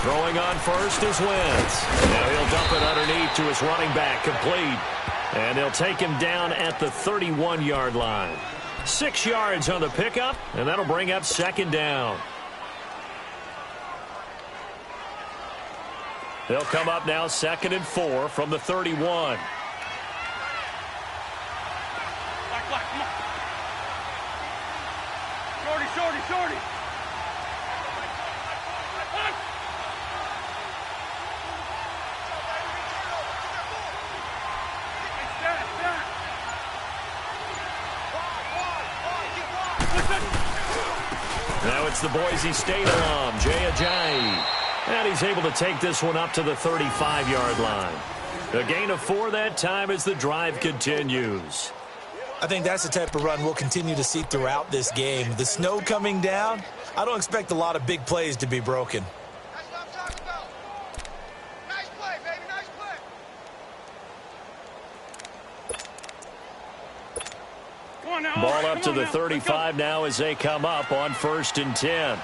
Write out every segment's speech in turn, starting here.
Throwing on first is Wentz. Now he'll dump it underneath to his running back, complete. And they'll take him down at the 31-yard line. 6 yards on the pickup, and that'll bring up second down. They'll come up now 2nd and 4 from the 31. Shorty. Now it's the Boise State alum, Jay Ajayi. And he's able to take this one up to the 35-yard line. A gain of 4 that time as the drive continues. I think that's the type of run we'll continue to see throughout this game. The snow coming down, I don't expect a lot of big plays to be broken. That's what I'm talking about. Nice play, baby, nice play. Come on now. Ball up to the 35 now as they come up on 1st and 10.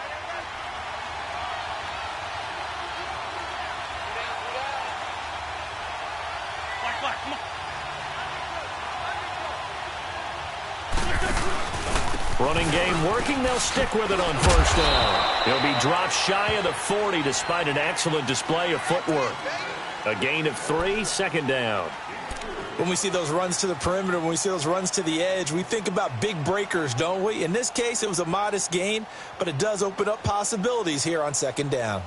Running game working. They'll stick with it on 1st down. He'll be dropped shy of the 40 despite an excellent display of footwork. A gain of 3, 2nd down. When we see those runs to the perimeter, when we see those runs to the edge, we think about big breakers, don't we? In this case, it was a modest gain, but it does open up possibilities here on 2nd down.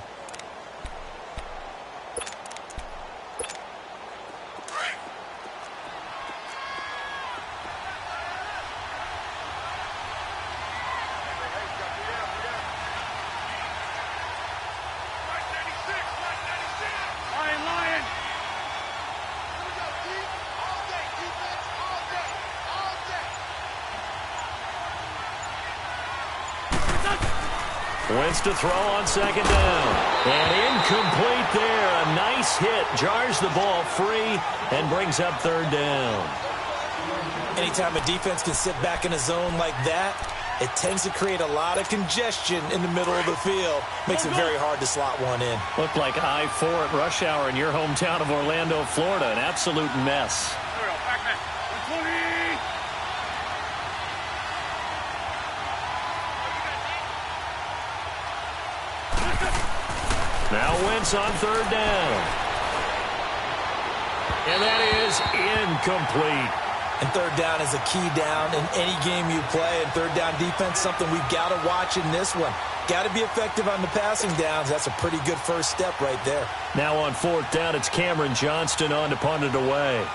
Wentz to throw on 2nd down. And incomplete there. A nice hit. Jars the ball free and brings up 3rd down. Anytime a defense can sit back in a zone like that, it tends to create a lot of congestion in the middle of the field. Makes it very hard to slot one in. Looked like I-4 at rush hour in your hometown of Orlando, Florida. An absolute mess. Now Wentz on 3rd down. And that is incomplete. And 3rd down is a key down in any game you play. And 3rd down defense, something we've got to watch in this one. Got to be effective on the passing downs. That's a pretty good first step right there. Now on 4th down, it's Cameron Johnston on to punt it away.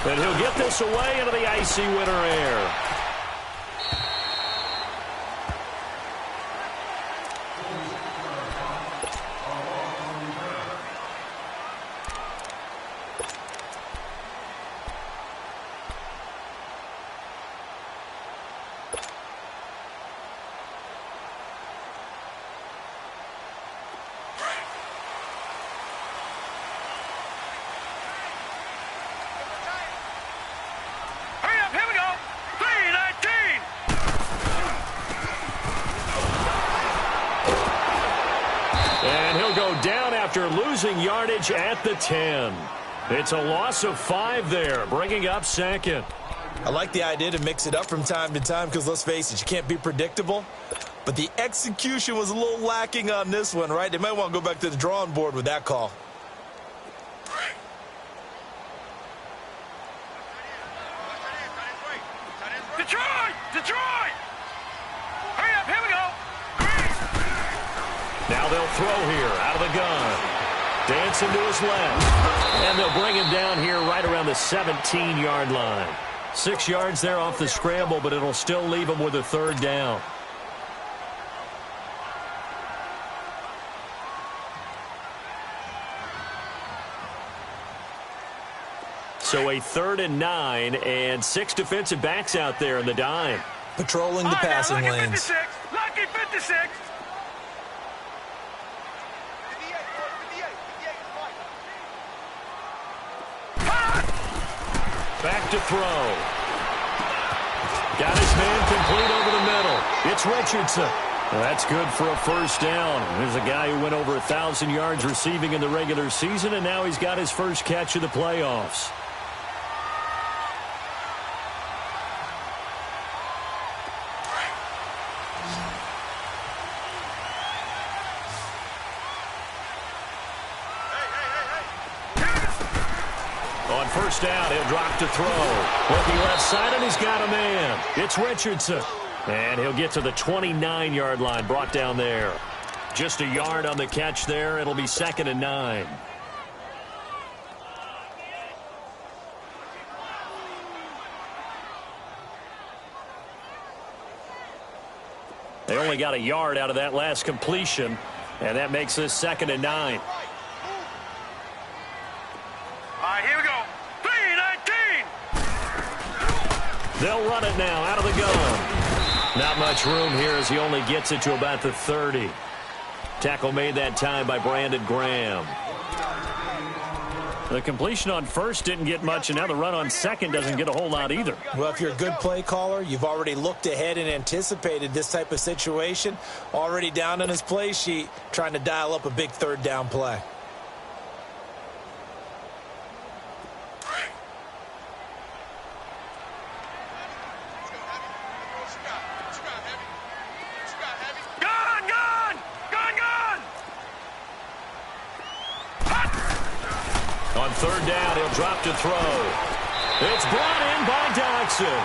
And he'll get this away into the icy winter air. Down after losing yardage at the 10. It's a loss of 5 there, bringing up 2nd. I like the idea to mix it up from time to time because, let's face it, you can't be predictable. But the execution was a little lacking on this one, right? They might want to go back to the drawing board with that call. Detroit! Hurry up, here we go! Now they'll throw here out of the gun. Dancing to his left. And they'll bring him down here right around the 17-yard line. 6 yards there off the scramble, but it'll still leave him with a 3rd down. So a 3rd and 9 and 6 defensive backs out there in the dime. Patrolling the passing lanes. Lucky 56. Back to throw. Got his man complete over the middle. It's Richardson. Well, that's good for a first down. There's a guy who went over 1,000 yards receiving in the regular season, and now he's got his first catch of the playoffs. On first down, he'll drop to throw. Looking left side, and he's got a man. It's Richardson. And he'll get to the 29-yard line, brought down there. Just a yard on the catch there. It'll be 2nd and 9. They only got a yard out of that last completion, and that makes this 2nd and 9. All right, here we go. 3-19. They'll run it now out of the gun. Not much room here as he only gets it to about the 30. Tackle made that time by Brandon Graham. The completion on first didn't get much, and now the run on second doesn't get a whole lot either. Well, if you're a good play caller, you've already looked ahead and anticipated this type of situation. Already down on his play sheet, trying to dial up a big third down play. On third down, he'll drop to throw. It's brought in by Dodson.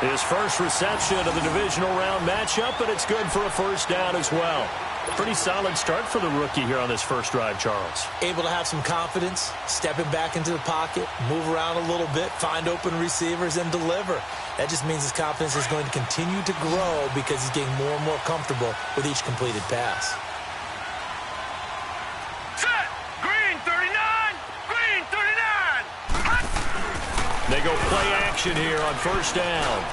His first reception of the divisional round matchup, but it's good for a first down as well. Pretty solid start for the rookie here on this first drive, Charles. Able to have some confidence, stepping back into the pocket, move around a little bit, find open receivers, and deliver. That just means his confidence is going to continue to grow because he's getting more and more comfortable with each completed pass. They go play action here on first down.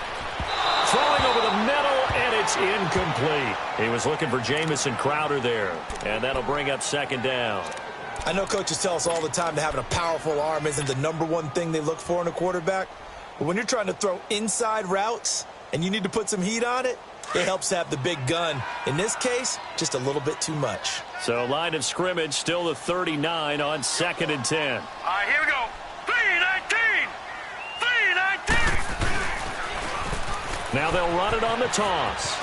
Throwing over the middle, and it's incomplete. He was looking for Jamison Crowder there, and that'll bring up 2nd down. I know coaches tell us all the time that having a powerful arm isn't the #1 thing they look for in a quarterback. But when you're trying to throw inside routes and you need to put some heat on it, it helps to have the big gun. In this case, just a little bit too much. So line of scrimmage still the 39 on 2nd and 10. All right, here we go. 3-19. 3-19. Now they'll run it on the toss.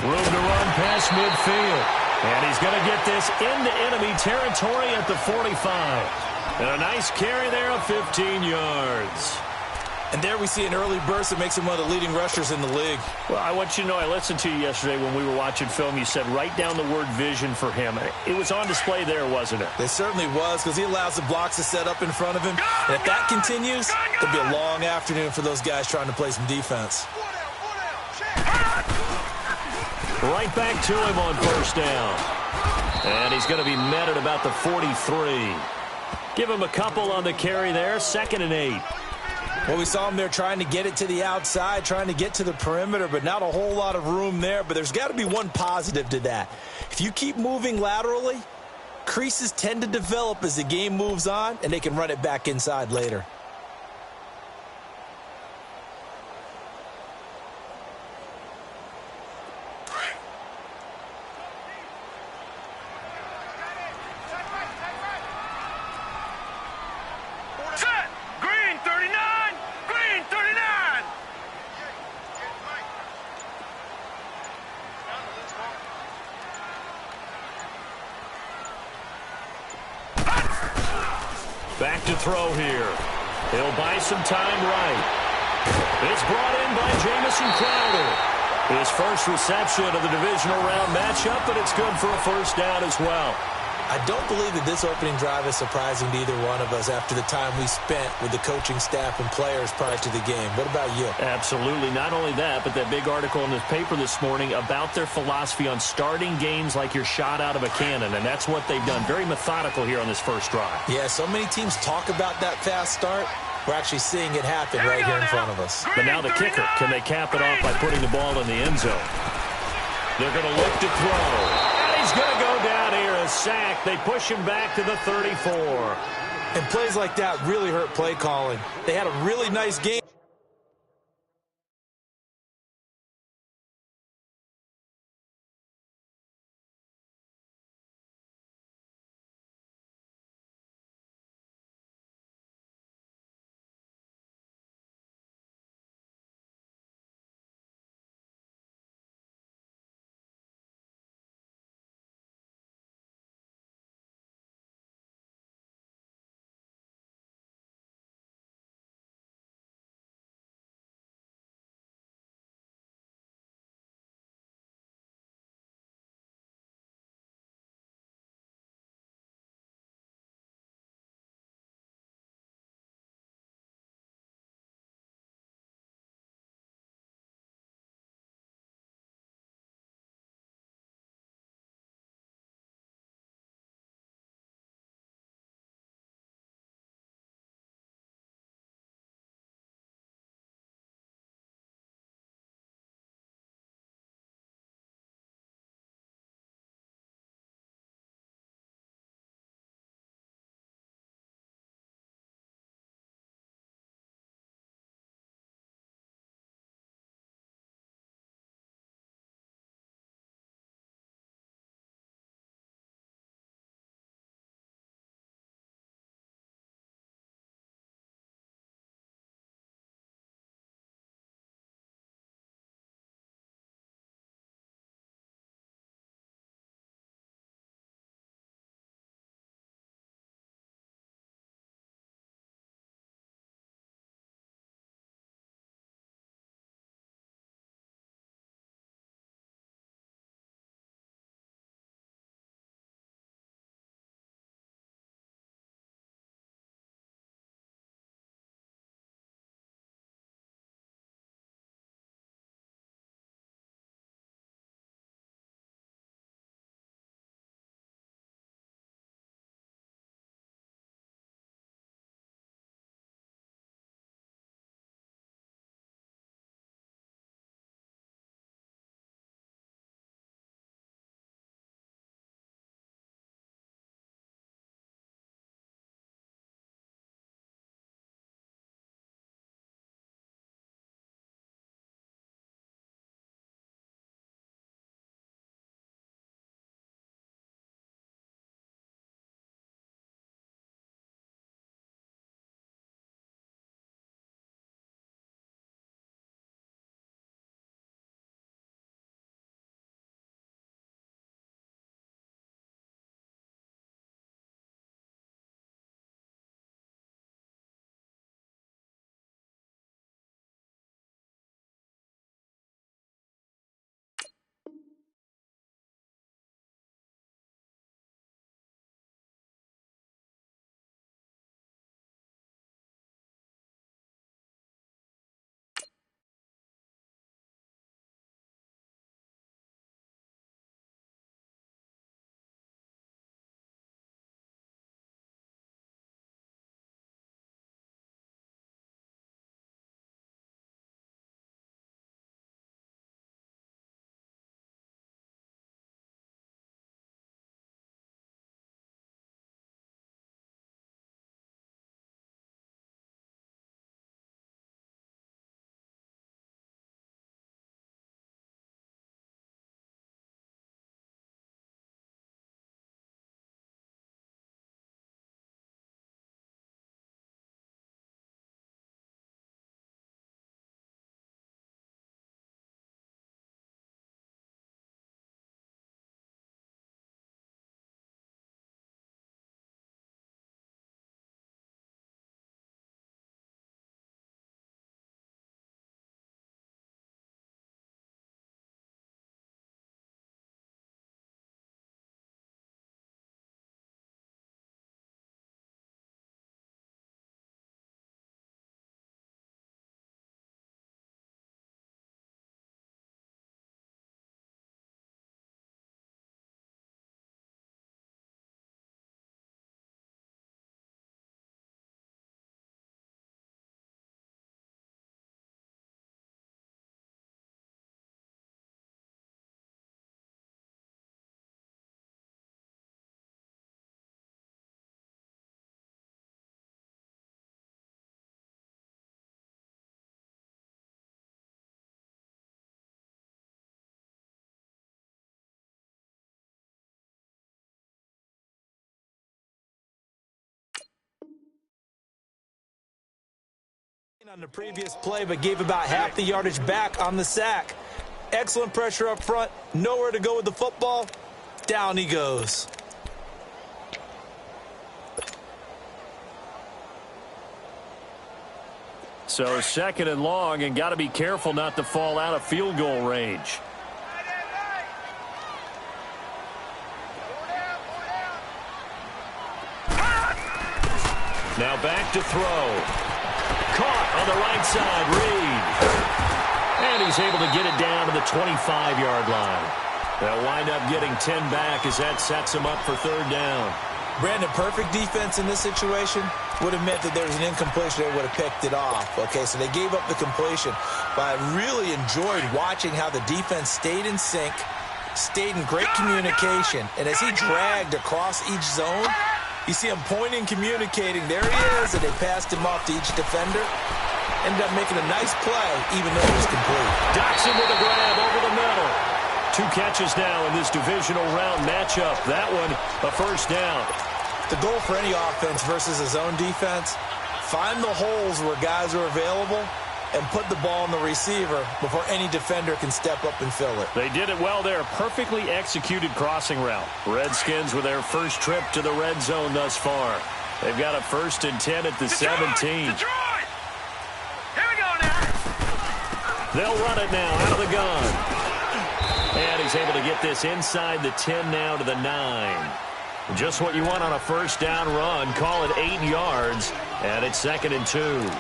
Room to run past midfield. And he's going to get this into enemy territory at the 45. And a nice carry there of 15 yards. And there we see an early burst that makes him one of the leading rushers in the league. Well, I want you to know, I listened to you yesterday when we were watching film. You said write down the word vision for him. It was on display there, wasn't it? It certainly was, because he allows the blocks to set up in front of him. And if that continues, it'll be a long afternoon for those guys trying to play some defense. Right back to him on first down. And he's going to be met at about the 43. Give him a couple on the carry there. 2nd and 8. Well, we saw him there trying to get it to the outside, trying to get to the perimeter, but not a whole lot of room there. But there's got to be one positive to that. If you keep moving laterally, creases tend to develop as the game moves on, and they can run it back inside later. Back to throw here. He'll buy some time right. It's brought in by Jamison Crowder. His first reception of the divisional round matchup, but it's good for a first down as well. I don't believe that this opening drive is surprising to either one of us after the time we spent with the coaching staff and players prior to the game. What about you? Absolutely. Not only that, but that big article in the paper this morning about their philosophy on starting games like you're shot out of a cannon, and that's what they've done. Very methodical here on this first drive. Yeah, so many teams talk about that fast start. We're actually seeing it happen right here in front of us. But now the kicker, can they cap it off by putting the ball in the end zone? They're going to look to throw. He's going to go down here, a sack. They push him back to the 34. And plays like that really hurt play calling. They had a really nice game. On the previous play, but gave about half the yardage back on the sack. Excellent pressure up front. Nowhere to go with the football. Down he goes. So second and long, and got to be careful not to fall out of field goal range. Now back to throw. Caught on the right side, Reed. And he's able to get it down to the 25-yard line. They'll wind up getting 10 back as that sets him up for third down. Brandon, perfect defense in this situation would have meant that there was an incompletion. They would have picked it off. Okay, so they gave up the completion. But I really enjoyed watching how the defense stayed in sync, stayed in great communication. And as he dragged across each zone, you see him pointing, communicating. There he is, and they passed him off to each defender. Ended up making a nice play, even though it was complete. Doxson with a grab over the middle. 2 catches now in this divisional round matchup. That one, a first down. The goal for any offense versus a zone defense, find the holes where guys are available and put the ball in the receiver before any defender can step up and fill it. They did it well there. Perfectly executed crossing route. Redskins with their first trip to the red zone thus far. They've got a 1st and 10 at the 17. Detroit! Here we go now. They'll run it now out of the gun. And he's able to get this inside the 10 now to the 9. Just what you want on a first down run. Call it 8 yards. And it's 2nd and 2.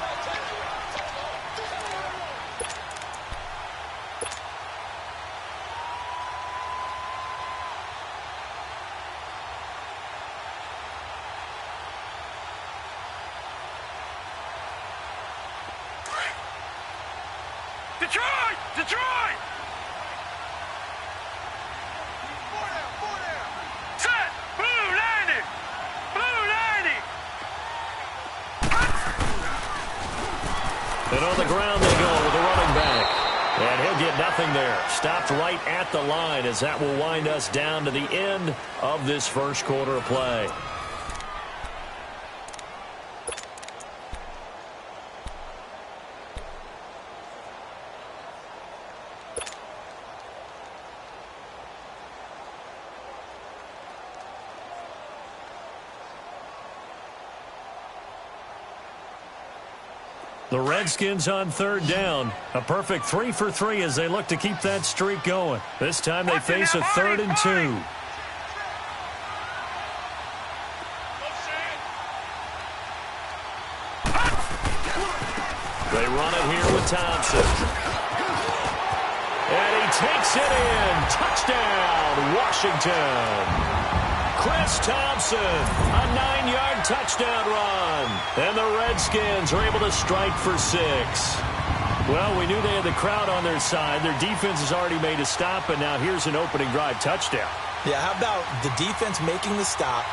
Detroit! Detroit! Set! Blue 90! Blue 90! And on the ground they go with the running back. And he'll get nothing there. Stopped right at the line as that will wind us down to the end of this first quarter of play. The Redskins on third down. A perfect 3 for 3 as they look to keep that streak going. This time they face a 3rd and 2. They run it here with Thompson. And he takes it in. Touchdown, Washington. Chris Thompson, a 9-yard touchdown run. And the Redskins are able to strike for 6. Well, we knew they had the crowd on their side. Their defense has already made a stop, and now here's an opening drive touchdown. Yeah, how about the defense making the stop,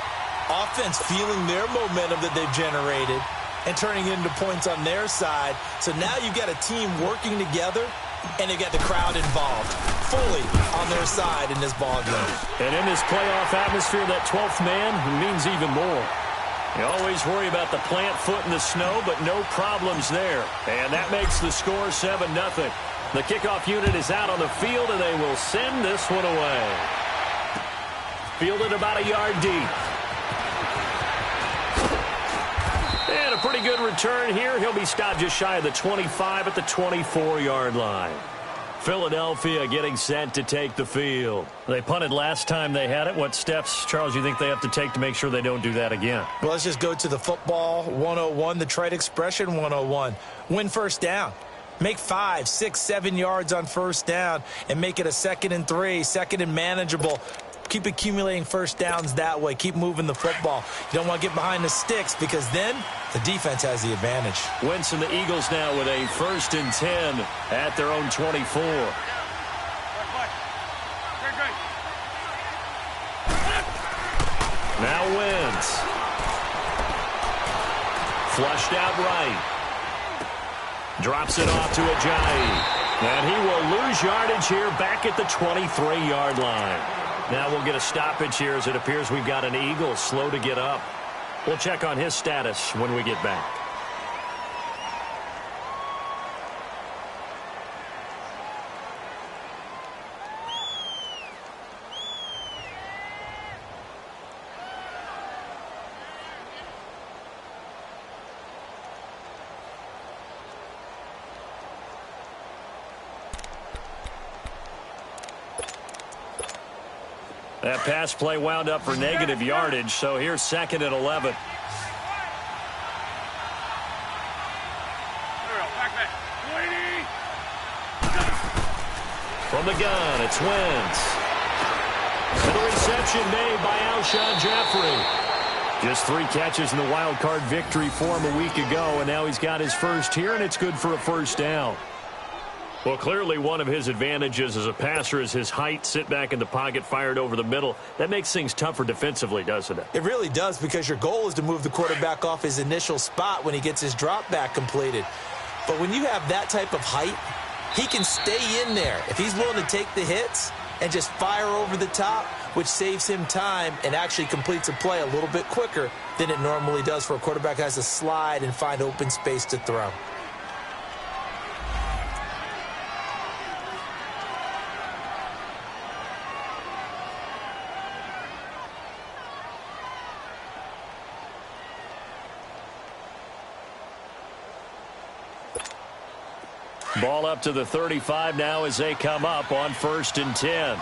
offense feeling their momentum that they've generated, and turning it into points on their side. So now you've got a team working together, and they got the crowd involved fully on their side in this ball game. And in this playoff atmosphere, that 12th man means even more. You always worry about the plant foot in the snow, but no problems there. And that makes the score 7-0. The kickoff unit is out on the field, and they will send this one away. Fielded about a yard deep. And a pretty good return here. He'll be stopped just shy of the 25 at the 24-yard line. Philadelphia getting set to take the field. They punted last time they had it. What steps, Charles, do you think they have to take to make sure they don't do that again? Well, let's just go to the football 101, the trite expression 101. Win first down. Make 5, 6, 7 yards on first down and make it a 2nd and 3, 2nd and manageable. Keep accumulating first downs that way. Keep moving the football. You don't want to get behind the sticks because then the defense has the advantage. Wentz and the Eagles now with a 1st and 10 at their own 24. Now Wentz. Flushed out right. Drops it off to Ajayi. And he will lose yardage here back at the 23-yard line. Now we'll get a stoppage here as it appears we've got an Eagle slow to get up. We'll check on his status when we get back. That pass play wound up for negative yardage, so here's 2nd and 11. From the gun, it's Wentz. And the reception made by Alshon Jeffrey. Just 3 catches in the wild card victory for him a week ago, and now he's got his first here, and it's good for a first down. Well, clearly one of his advantages as a passer is his height, sit back in the pocket, fired over the middle. That makes things tougher defensively, doesn't it? It really does, because your goal is to move the quarterback off his initial spot when he gets his drop back completed. But when you have that type of height, he can stay in there if he's willing to take the hits and just fire over the top, which saves him time and actually completes a play a little bit quicker than it normally does for a quarterback who has to slide and find open space to throw. Ball up to the 35 now as they come up on 1st and 10.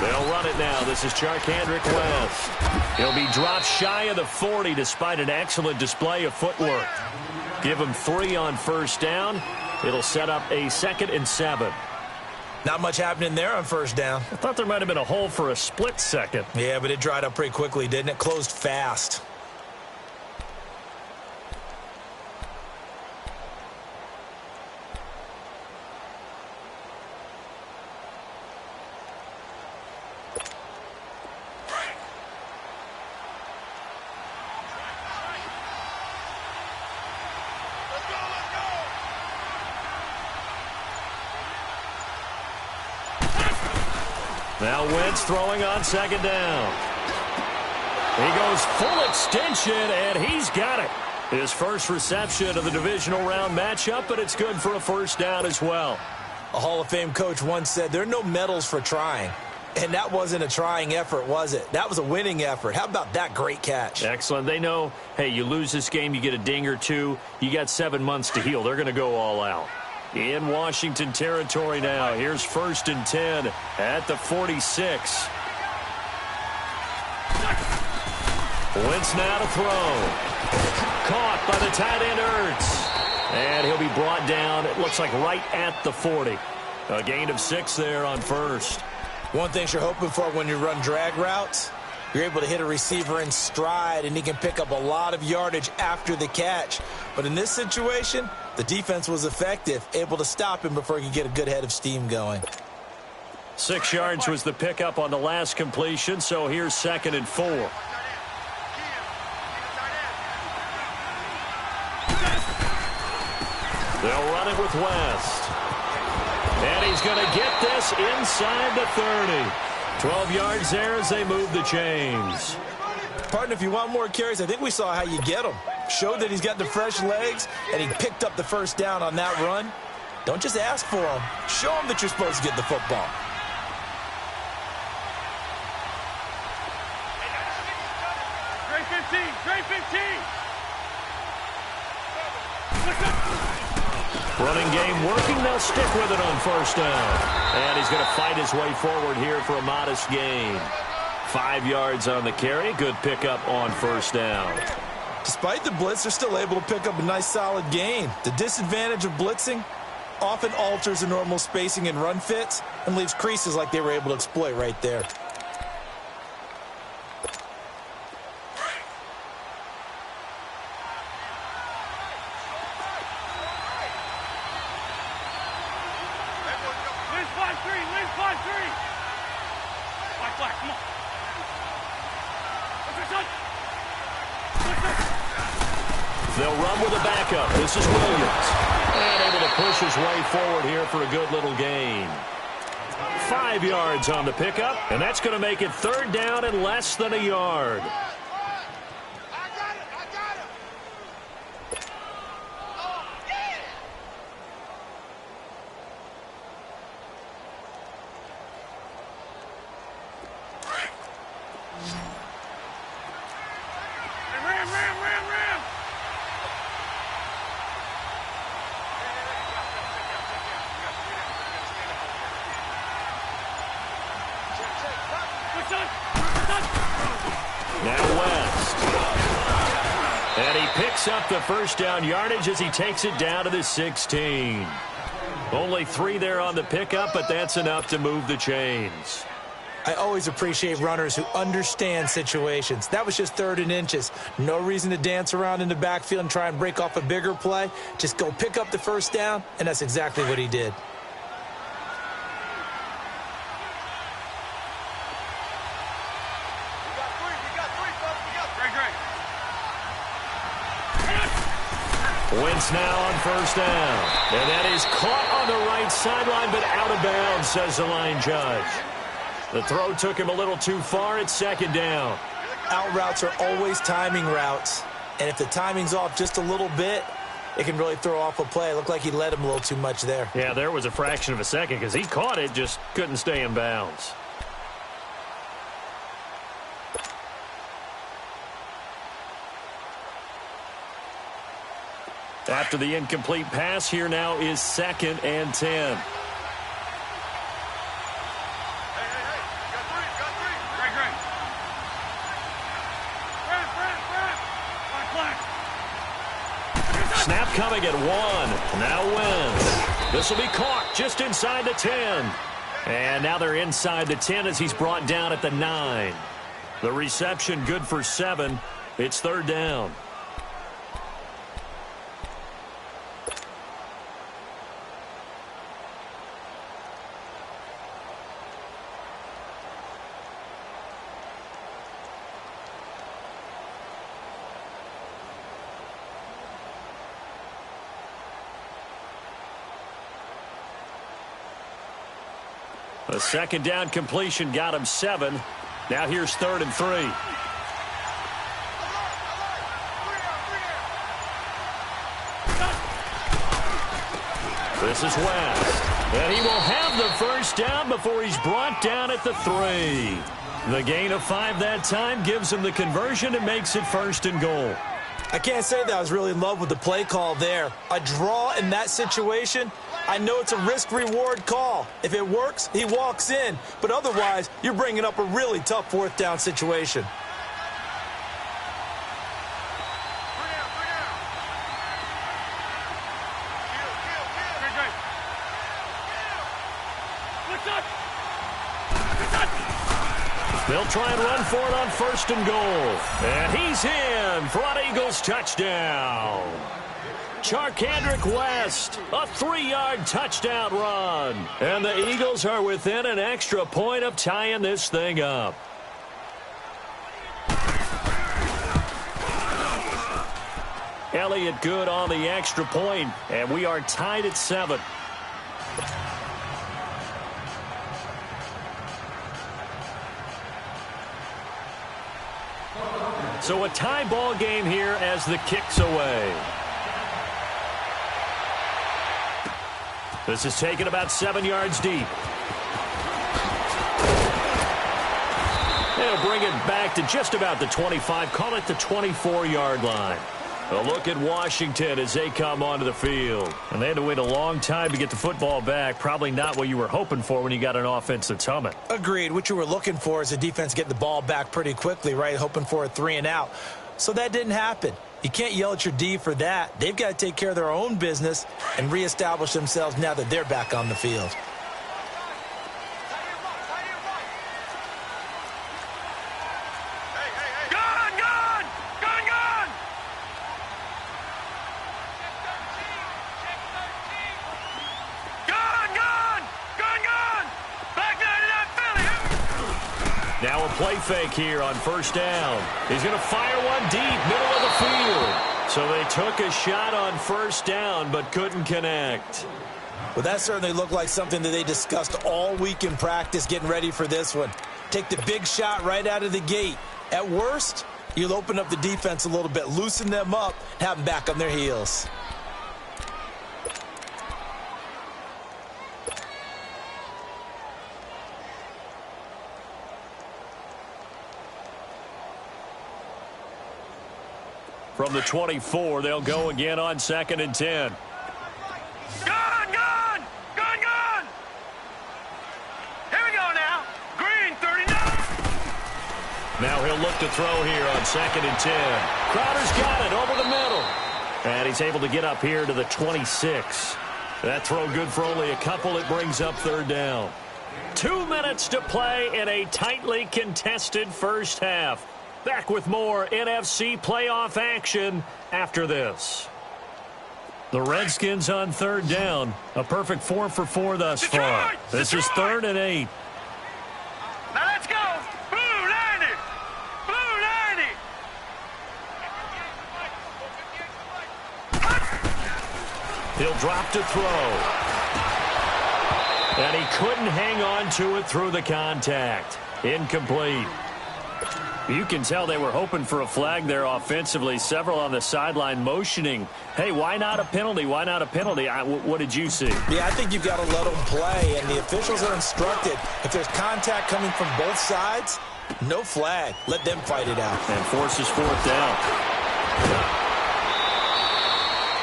They'll run it now. This is Charkandrick West. He'll be dropped shy of the 40 despite an excellent display of footwork. Give him 3 on 1st down. It'll set up a 2nd and 7. Not much happening there on 1st down. I thought there might have been a hole for a split second. Yeah, but it dried up pretty quickly, didn't it? Closed fast. Now Wentz throwing on 2nd down. He goes full extension, and he's got it. His first reception of the divisional round matchup, but it's good for a 1st down as well. A Hall of Fame coach once said, there are no medals for trying. And that wasn't a trying effort, was it? That was a winning effort. How about that great catch? Excellent. They know, hey, you lose this game, you get a ding or 2. You got 7 months to heal. They're going to go all out. In Washington territory now. Here's 1st and 10 at the 46. Wentz now to throw. Caught by the tight end Ertz. And he'll be brought down, it looks like right at the 40. A gain of 6 there on 1st. One thing you're hoping for when you run drag routes, you're able to hit a receiver in stride, and he can pick up a lot of yardage after the catch. But in this situation, the defense was effective, able to stop him before he could get a good head of steam going. 6 yards was the pickup on the last completion, so here's 2nd and 4. They'll run it with West. And he's going to get this inside the 30. 12 yards there as they move the chains. Partner, if you want more carries, I think we saw how you get them. Showed that he's got the fresh legs, and he picked up the 1st down on that run. Don't just ask for them. Show them that you're supposed to get the football. Trey 15. Running game working. They'll stick with it on 1st down. And he's going to fight his way forward here for a modest gain. 5 yards on the carry. Good pickup on 1st down. Despite the blitz, they're still able to pick up a nice solid gain. The disadvantage of blitzing often alters the normal spacing and run fits and leaves creases like they were able to exploit right there. They'll run with a backup. This is Williams. And able to push his way forward here for a good little gain. 5 yards on the pickup, and that's going to make it 3rd down and less than a yard. Now West. And he picks up the first down yardage as he takes it down to the 16. Only 3 there on the pickup, but that's enough to move the chains. I always appreciate runners who understand situations. That was just 3rd and inches. No reason to dance around in the backfield and try and break off a bigger play. Just go pick up the first down, and that's exactly what he did. Wentz now on first down. And that is caught on the right sideline, but out of bounds, says the line judge. The throw took him a little too far. It's 2nd down. Out routes are always timing routes. And if the timing's off just a little bit, it can really throw off a play. It looked like he led him a little too much there. Yeah, there was a fraction of a second because he caught it, just couldn't stay in bounds. After the incomplete pass, here now is 2nd and 10. Snap coming at 1. Now Wentz. This will be caught just inside the 10. And now they're inside the 10 as he's brought down at the 9. The reception good for 7. It's 3rd down. A 2nd down completion got him 7. Now here's 3rd and 3. This is West. And he will have the first down before he's brought down at the 3. The gain of 5 that time gives him the conversion and makes it 1st and goal. I can't say that I was really in love with the play call there. A draw in that situation, I know it's a risk-reward call. If it works, he walks in. But otherwise, you're bringing up a really tough 4th down situation. They'll try and run for it on 1st and goal. And he's in for an Eagles touchdown. Charkandrick West, a 3-yard touchdown run. And the Eagles are within an extra point of tying this thing up. Elliott good on the extra point, and we are tied at 7. So a tie ball game here as the kick's away. This is taken about 7 yards deep. They'll bring it back to just about the 25, call it the 24-yard line. A look at Washington as they come onto the field. And they had to wait a long time to get the football back. Probably not what you were hoping for when you got an offense that's humming. Agreed. What you were looking for is the defense getting the ball back pretty quickly, right? Hoping for a 3 and out. So that didn't happen. You can't yell at your D for that. They've got to take care of their own business and reestablish themselves now that they're back on the field. Now a play fake here on 1st down. He's going to fire one deep, middle of the field. So they took a shot on 1st down, but couldn't connect. Well, that certainly looked like something that they discussed all week in practice getting ready for this one. Take the big shot right out of the gate. At worst, you'll open up the defense a little bit, loosen them up, have them back on their heels. From the 24, they'll go again on 2nd and 10. Gone! Gone! Gone! Gone! Here we go now. Green, 39. Now he'll look to throw here on 2nd and 10. Crowder's got it over the middle. And he's able to get up here to the 26. That throw good for only a couple. It brings up 3rd down. 2 minutes to play in a tightly contested first half. Back with more NFC playoff action after this. The Redskins on 3rd down. A perfect 4 for 4 thus far. This is 3rd and 8. Now let's go. Blue 90. Blue 90. He'll drop to throw. And he couldn't hang on to it through the contact. Incomplete. You can tell they were hoping for a flag there offensively. Several on the sideline motioning. Hey, why not a penalty? Why not a penalty? What did you see? Yeah, I think you've got to let them play, and the officials are instructed. If there's contact coming from both sides, no flag. Let them fight it out. And forces 4th down.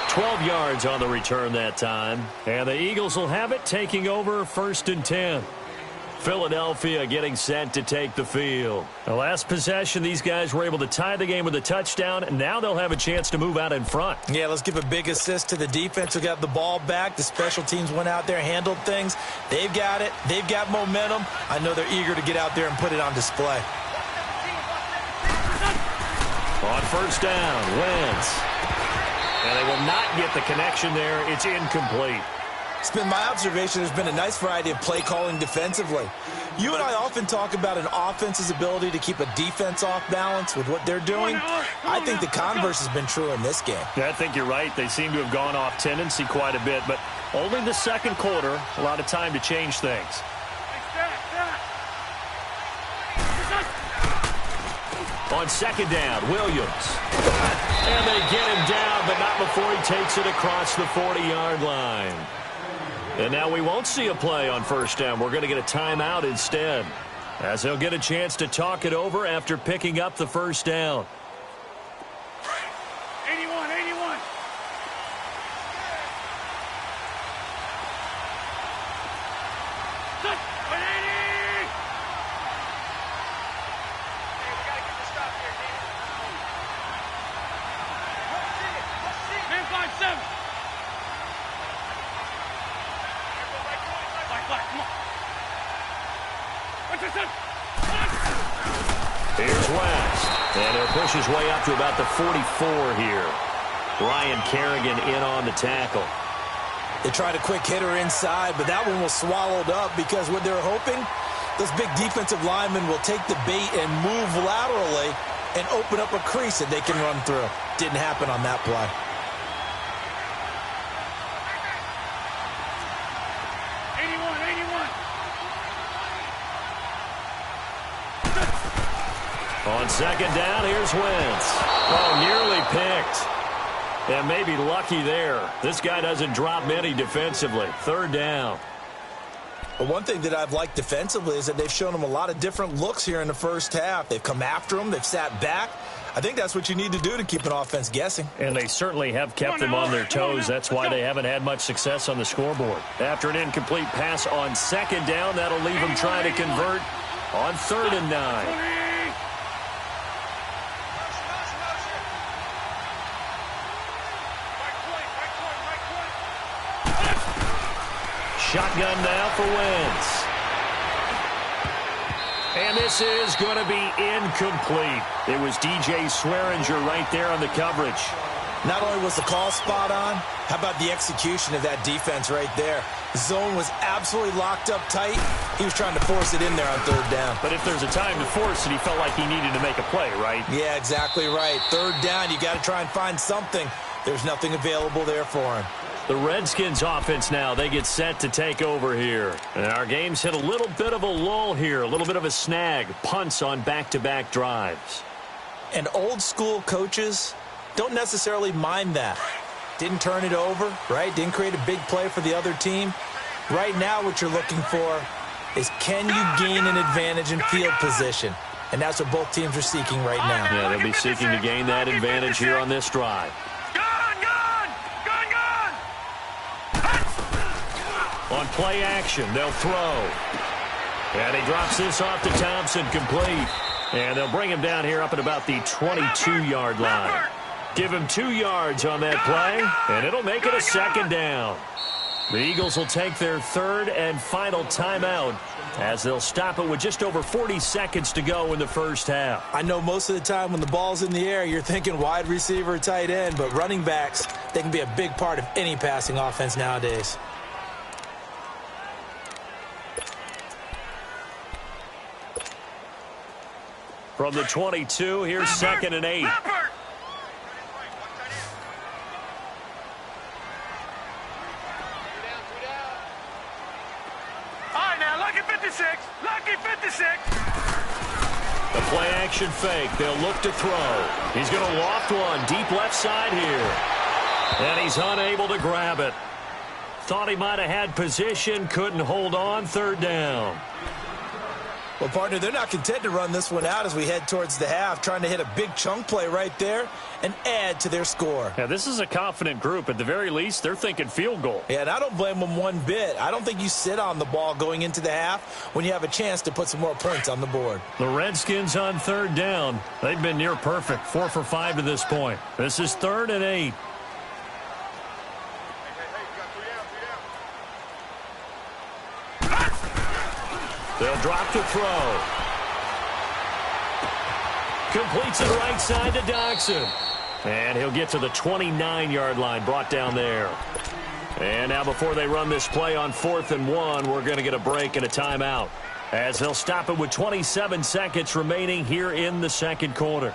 12 yards on the return that time. And the Eagles will have it, taking over 1st and 10. Philadelphia getting set to take the field. The last possession, these guys were able to tie the game with a touchdown, and now they'll have a chance to move out in front. Yeah, let's give a big assist to the defense who got the ball back. The special teams went out there, handled things. They've got it. They've got momentum. I know they're eager to get out there and put it on display. On 1st down, Wentz. And they will not get the connection there. It's incomplete. It's been my observation there's been a nice variety of play calling defensively. You and I often talk about an offense's ability to keep a defense off balance with what they're doing. I think the converse has been true in this game. Yeah, I think you're right. They seem to have gone off tendency quite a bit, but only the 2nd quarter, a lot of time to change things. On 2nd down, Williams. And they get him down, but not before he takes it across the 40-yard line. And now we won't see a play on 1st down. We're going to get a timeout instead, as he'll get a chance to talk it over after picking up the 1st down. 81, 81. Set, 180. Hey, we got to get the stop here, man 5-7. Come on. Here's West. And he'll push his way up to about the 44 here. Ryan Kerrigan in on the tackle. They tried a quick hitter inside, but that one was swallowed up because what they're hoping, those big defensive linemen will take the bait and move laterally and open up a crease that they can run through. Didn't happen on that play. On 2nd down, here's Wentz. Oh, nearly picked. And maybe lucky there. This guy doesn't drop many defensively. 3rd down. But one thing that I've liked defensively is that they've shown them a lot of different looks here in the first half. They've come after them. They've sat back. I think that's what you need to do to keep an offense guessing. And they certainly have kept them on their toes. That's why they haven't had much success on the scoreboard. After an incomplete pass on 2nd down, that'll leave them trying to convert on 3rd and 9. Shotgun now for Wentz. And this is going to be incomplete. It was DJ Swearinger right there on the coverage. Not only was the call spot on, how about the execution of that defense right there? The zone was absolutely locked up tight. He was trying to force it in there on 3rd down. But if there's a time to force it, he felt like he needed to make a play, right? Yeah, exactly right. 3rd down, you got to try and find something. There's nothing available there for him. The Redskins offense now, they get set to take over here. And our game's hit a little bit of a lull here, a little bit of a snag. Punts on back-to-back drives. And old school coaches don't necessarily mind that. Didn't turn it over, right? Didn't create a big play for the other team. Right now what you're looking for is can you gain an advantage in field position? And that's what both teams are seeking right now. Yeah, they'll be seeking to gain that advantage here on this drive. On play action, they'll throw. And he drops this off to Thompson, complete. And they'll bring him down here up at about the 22-yard line. Give him 2 yards on that play, and it'll make it a second down. The Eagles will take their third and final timeout as they'll stop it with just over 40 seconds to go in the first half. I know most of the time when the ball's in the air, you're thinking wide receiver, tight end, but running backs, they can be a big part of any passing offense nowadays. From the 22, here's 2nd and 8. Lucky 56. The play action fake. They'll look to throw. He's going to loft one deep left side here. And he's unable to grab it. Thought he might have had position. Couldn't hold on. 3rd down. Well, partner, they're not content to run this one out as we head towards the half, trying to hit a big chunk play right there and add to their score. Yeah, this is a confident group. At the very least, they're thinking field goal. Yeah, and I don't blame them one bit. I don't think you sit on the ball going into the half when you have a chance to put some more points on the board. The Redskins on 3rd down. They've been near perfect, 4 for 5 to this point. This is 3rd and 8. They'll drop to throw. Completes it right side to Dodson. And he'll get to the 29-yard line, brought down there. And now before they run this play on 4th and 1, we're going to get a break and a timeout, as they'll stop it with 27 seconds remaining here in the second quarter.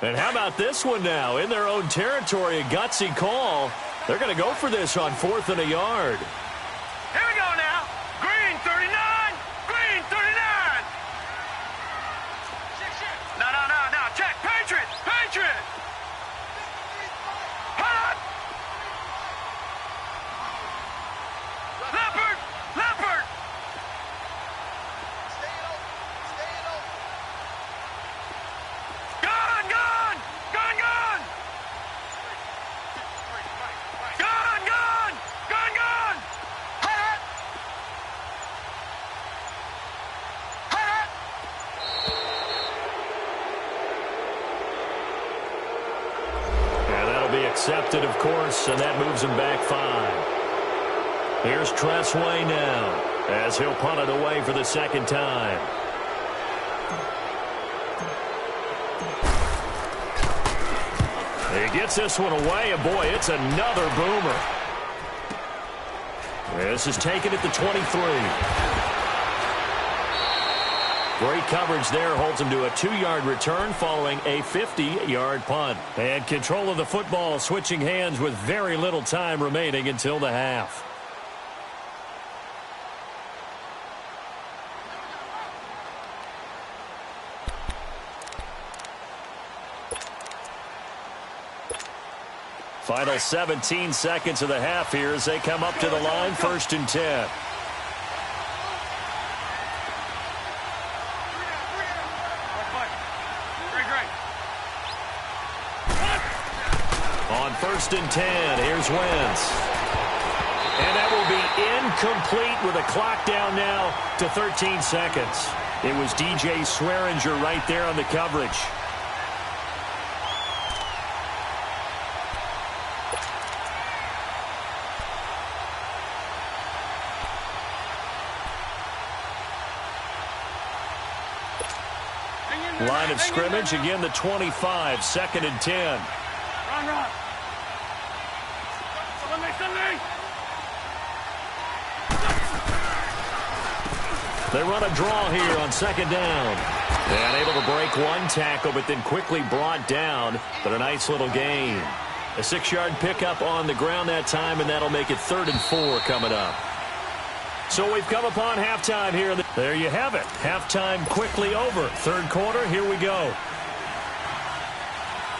And how about this one now? In their own territory, a gutsy call. They're going to go for this on 4th and a yard. Here we go now. Green 39. Green 39. No. Check. Patriot. Hot. Leopard. Accepted, of course, and that moves him back 5. Here's Tressway now as he'll punt it away for the second time. He gets this one away, and boy, it's another boomer. This is taken at the 23. Great coverage there, holds him to a 2-yard return following a 50-yard punt. And control of the football switching hands with very little time remaining until the half. Final 17 seconds of the half here as they come up to the line, 1st and 10. On 1st and 10, here's Wentz. And that will be incomplete with a clock down now to 13 seconds. It was DJ Swearinger right there on the coverage. Line of scrimmage, again the 25, 2nd and 10. Run. They run a draw here on 2nd down. And able to break one tackle, but then quickly brought down. But a nice little gain. A 6-yard pickup on the ground that time, and that'll make it 3rd and 4 coming up. So we've come upon halftime here. There you have it. Halftime quickly over. 3rd quarter, here we go.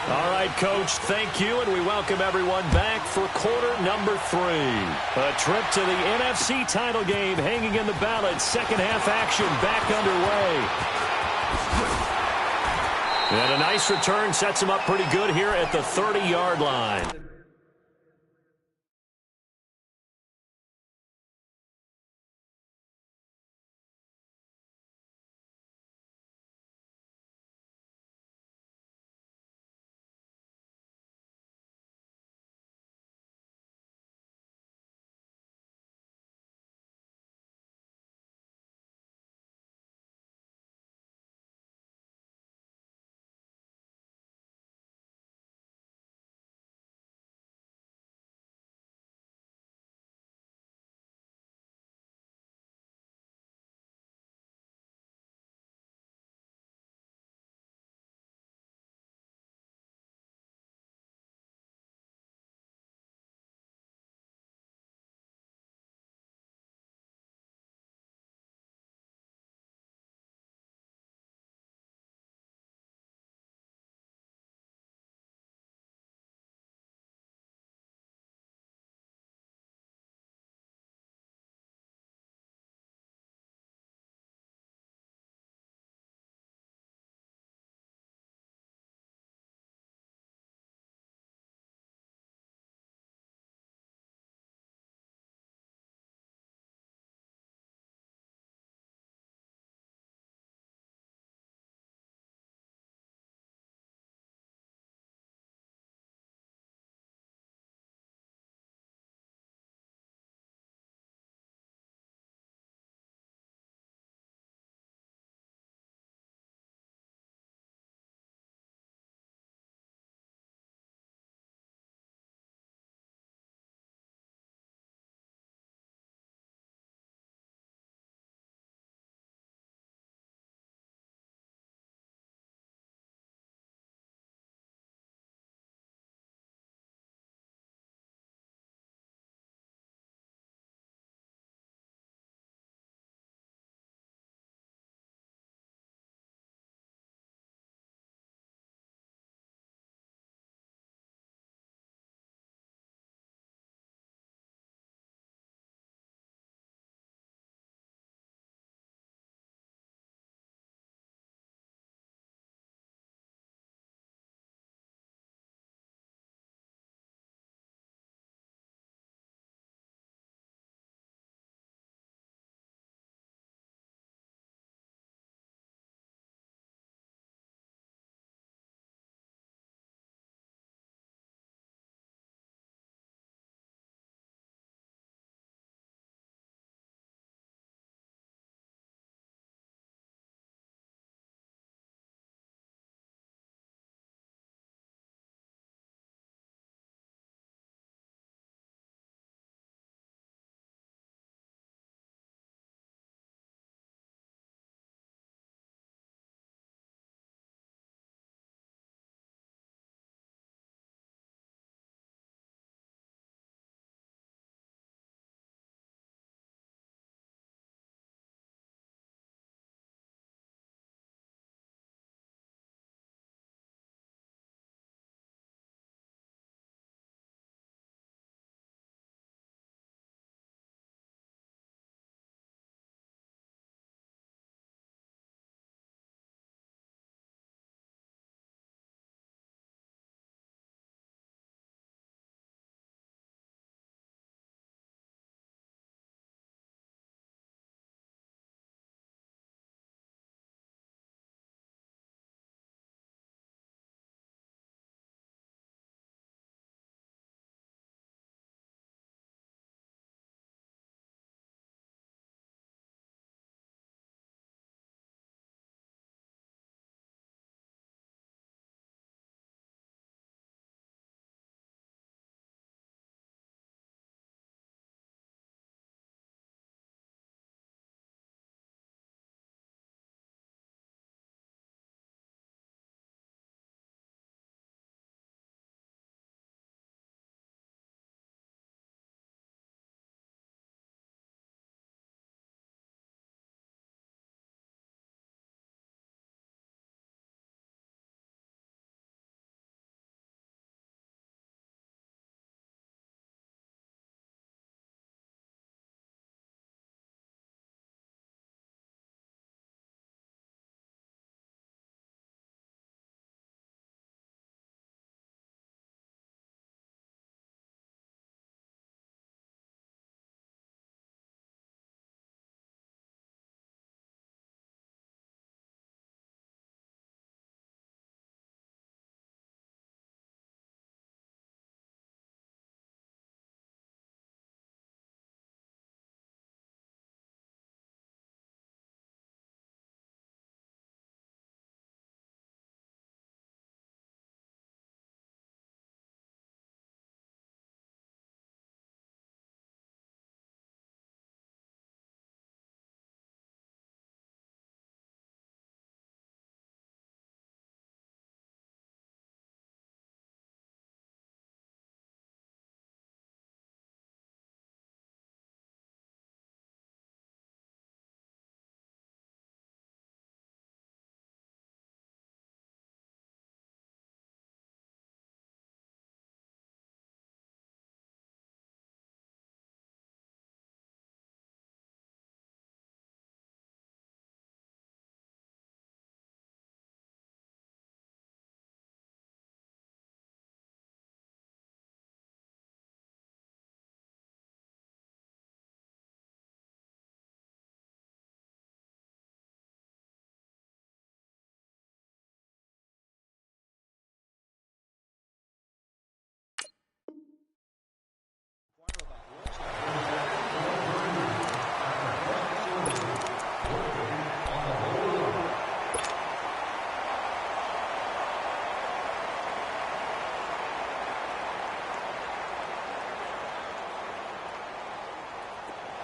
All right, Coach, thank you, and we welcome everyone back for quarter number 3. A trip to the NFC title game hanging in the balance. Second half action back underway. And a nice return sets them up pretty good here at the 30-yard line.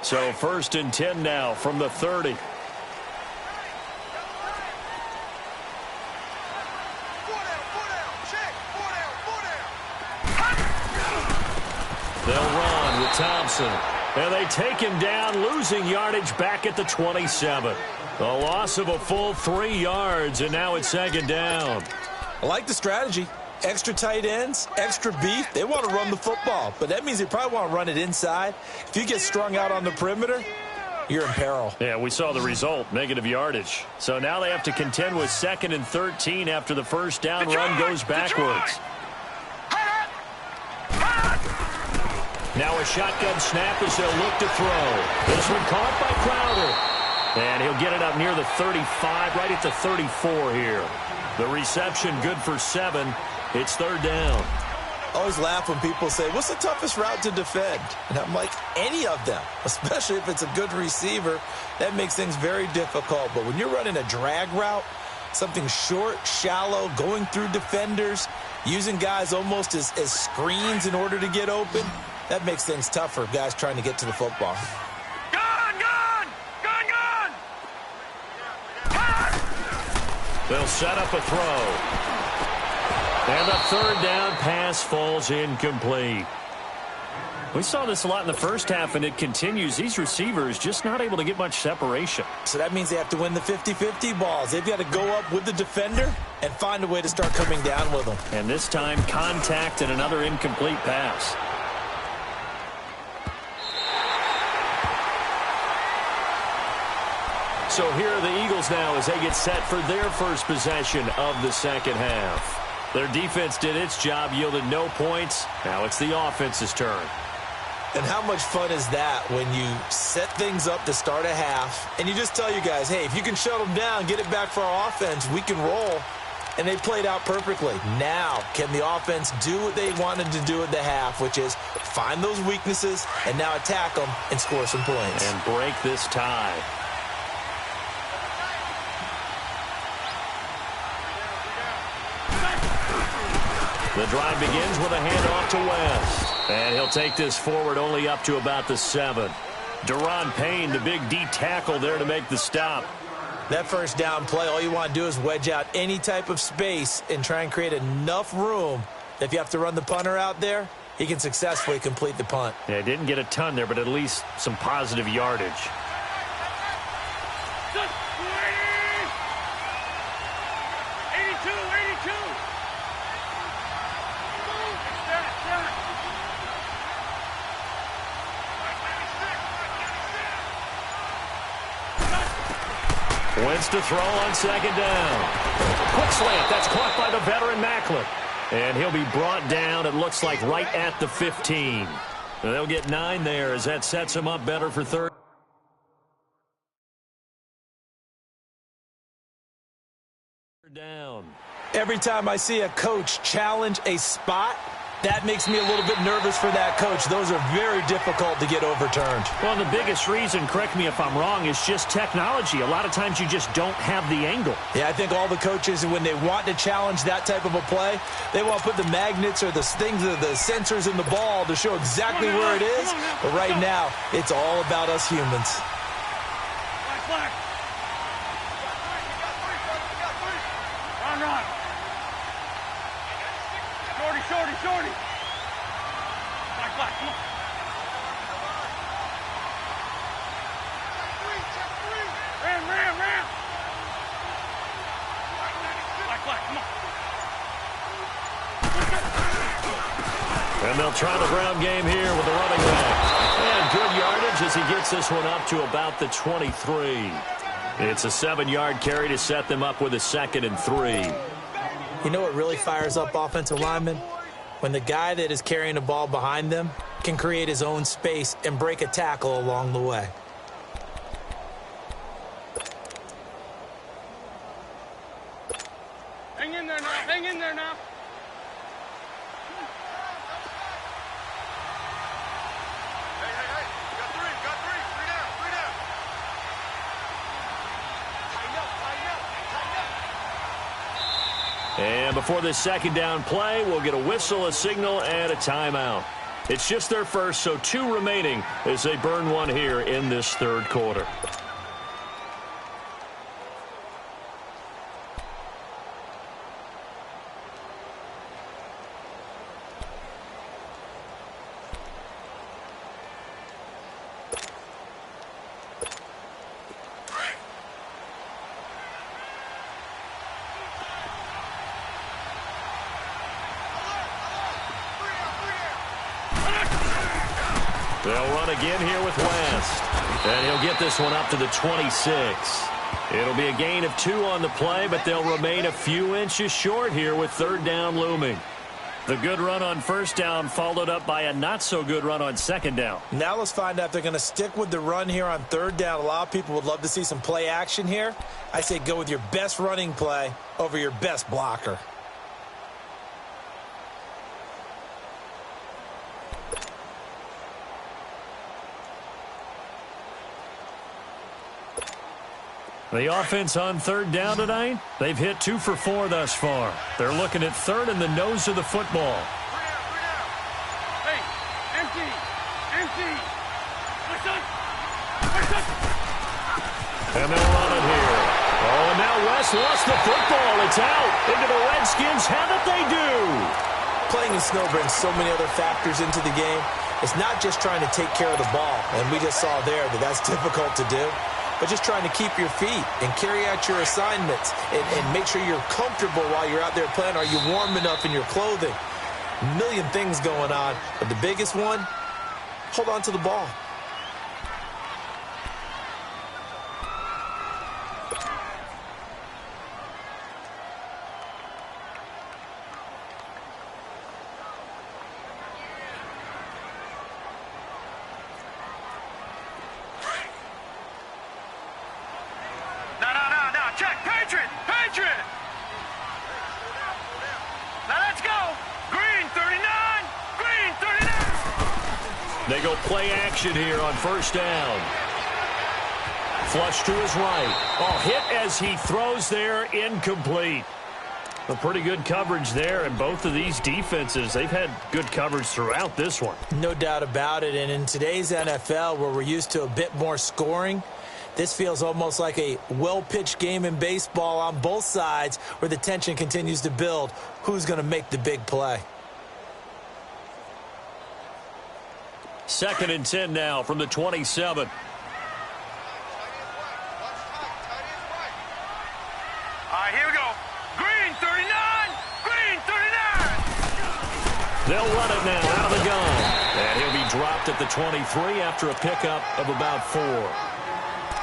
So 1st and 10 now from the 30. They'll run with Thompson. And they take him down, losing yardage back at the 27. A loss of a full 3 yards, and now it's 2nd down. I like the strategy. Extra tight ends, extra beef. They want to run the football, but that means they probably want to run it inside. If you get strung out on the perimeter, you're in peril. Yeah, we saw the result, negative yardage. So now they have to contend with 2nd and 13 after the first down run goes backwards. Now a shotgun snap as they'll look to throw. This one caught by Crowder. And he'll get it up near the 35, right at the 34 here. The reception good for 7. It's 3rd down. I always laugh when people say, what's the toughest route to defend? And I'm like, any of them, especially if it's a good receiver. That makes things very difficult. But when you're running a drag route, something short, shallow, going through defenders, using guys almost as screens in order to get open, that makes things tougher, guys trying to get to the football. They'll set up a throw. And the 3rd down pass falls incomplete. We saw this a lot in the first half, and it continues. These receivers just not able to get much separation. So that means they have to win the 50-50 balls. They've got to go up with the defender and find a way to start coming down with them. And this time, contact and another incomplete pass. So here are the Eagles now as they get set for their first possession of the second half. Their defense did its job, yielded no points. Now it's the offense's turn. And how much fun is that when you set things up to start a half and you just tell you guys, hey, if you can shut them down, get it back for our offense, we can roll. And they played out perfectly. Now, can the offense do what they wanted to do at the half, which is find those weaknesses and now attack them and score some points. And break this tie. The drive begins with a handoff to West. And he'll take this forward only up to about the 7. Deron Payne, the big D tackle there to make the stop. That first down play, all you want to do is wedge out any type of space and try and create enough room that if you have to run the punter out there, he can successfully complete the punt. Yeah, didn't get a ton there, but at least some positive yardage. Wentz to throw on 2nd down. Quick slant. That's caught by the veteran Macklin. And he'll be brought down, it looks like, right at the 15. They'll get 9 there as that sets him up better for 3rd down. Every time I see a coach challenge a spot, that makes me a little bit nervous for that coach. Those are very difficult to get overturned. Well, the biggest reason, correct me if I'm wrong, is just technology. A lot of times you just don't have the angle. Yeah, I think all the coaches, when they want to challenge that type of a play, they want to put the magnets or the things, the sensors in the ball to show exactly where it is. But right now, it's all about us humans. Shorty. Black, come on. Ram. Black, come on. And they'll try the ground game here with the running back. And good yardage as he gets this one up to about the 23. It's a 7-yard carry to set them up with a 2nd and 3. You know what really fires up offensive linemen? When the guy that is carrying the ball behind them can create his own space and break a tackle along the way. Hang in there now. Hey. Got three. Three down. Tighten up. And before this 2nd down play, we'll get a whistle, a signal, and a timeout. It's just their first, so 2 remaining as they burn one here in this third quarter. They'll run again here with West. And he'll get this one up to the 26. It'll be a gain of 2 on the play, but they'll remain a few inches short here with third down looming. The good run on first down followed up by a not-so-good run on second down. Now let's find out if they're going to stick with the run here on third down. A lot of people would love to see some play action here. I say go with your best running play over your best blocker. The offense on third down tonight, they've hit 2 for 4 thus far. They're looking at third in the nose of the football. Hey, empty. And they'll run it here. Oh, and now West lost the football. It's out. Into the Redskins have it, they do. Playing in snow brings so many other factors into the game. It's not just trying to take care of the ball, and we just saw there that that's difficult to do. But just trying to keep your feet and carry out your assignments and make sure you're comfortable while you're out there playing. Are you warm enough in your clothing? A million things going on. But the biggest one, hold on to the ball. They go play action here on first down. Flush to his right. Oh, hit as he throws there, incomplete. A pretty good coverage there, and both of these defenses, they've had good coverage throughout this one. No doubt about it, and in today's NFL, where we're used to a bit more scoring, this feels almost like a well-pitched game in baseball on both sides where the tension continues to build. Who's going to make the big play? 2nd and 10 now from the 27. All right, here we go. Green 39. Green 39. They'll run it now out of the gun. And he'll be dropped at the 23 after a pickup of about 4.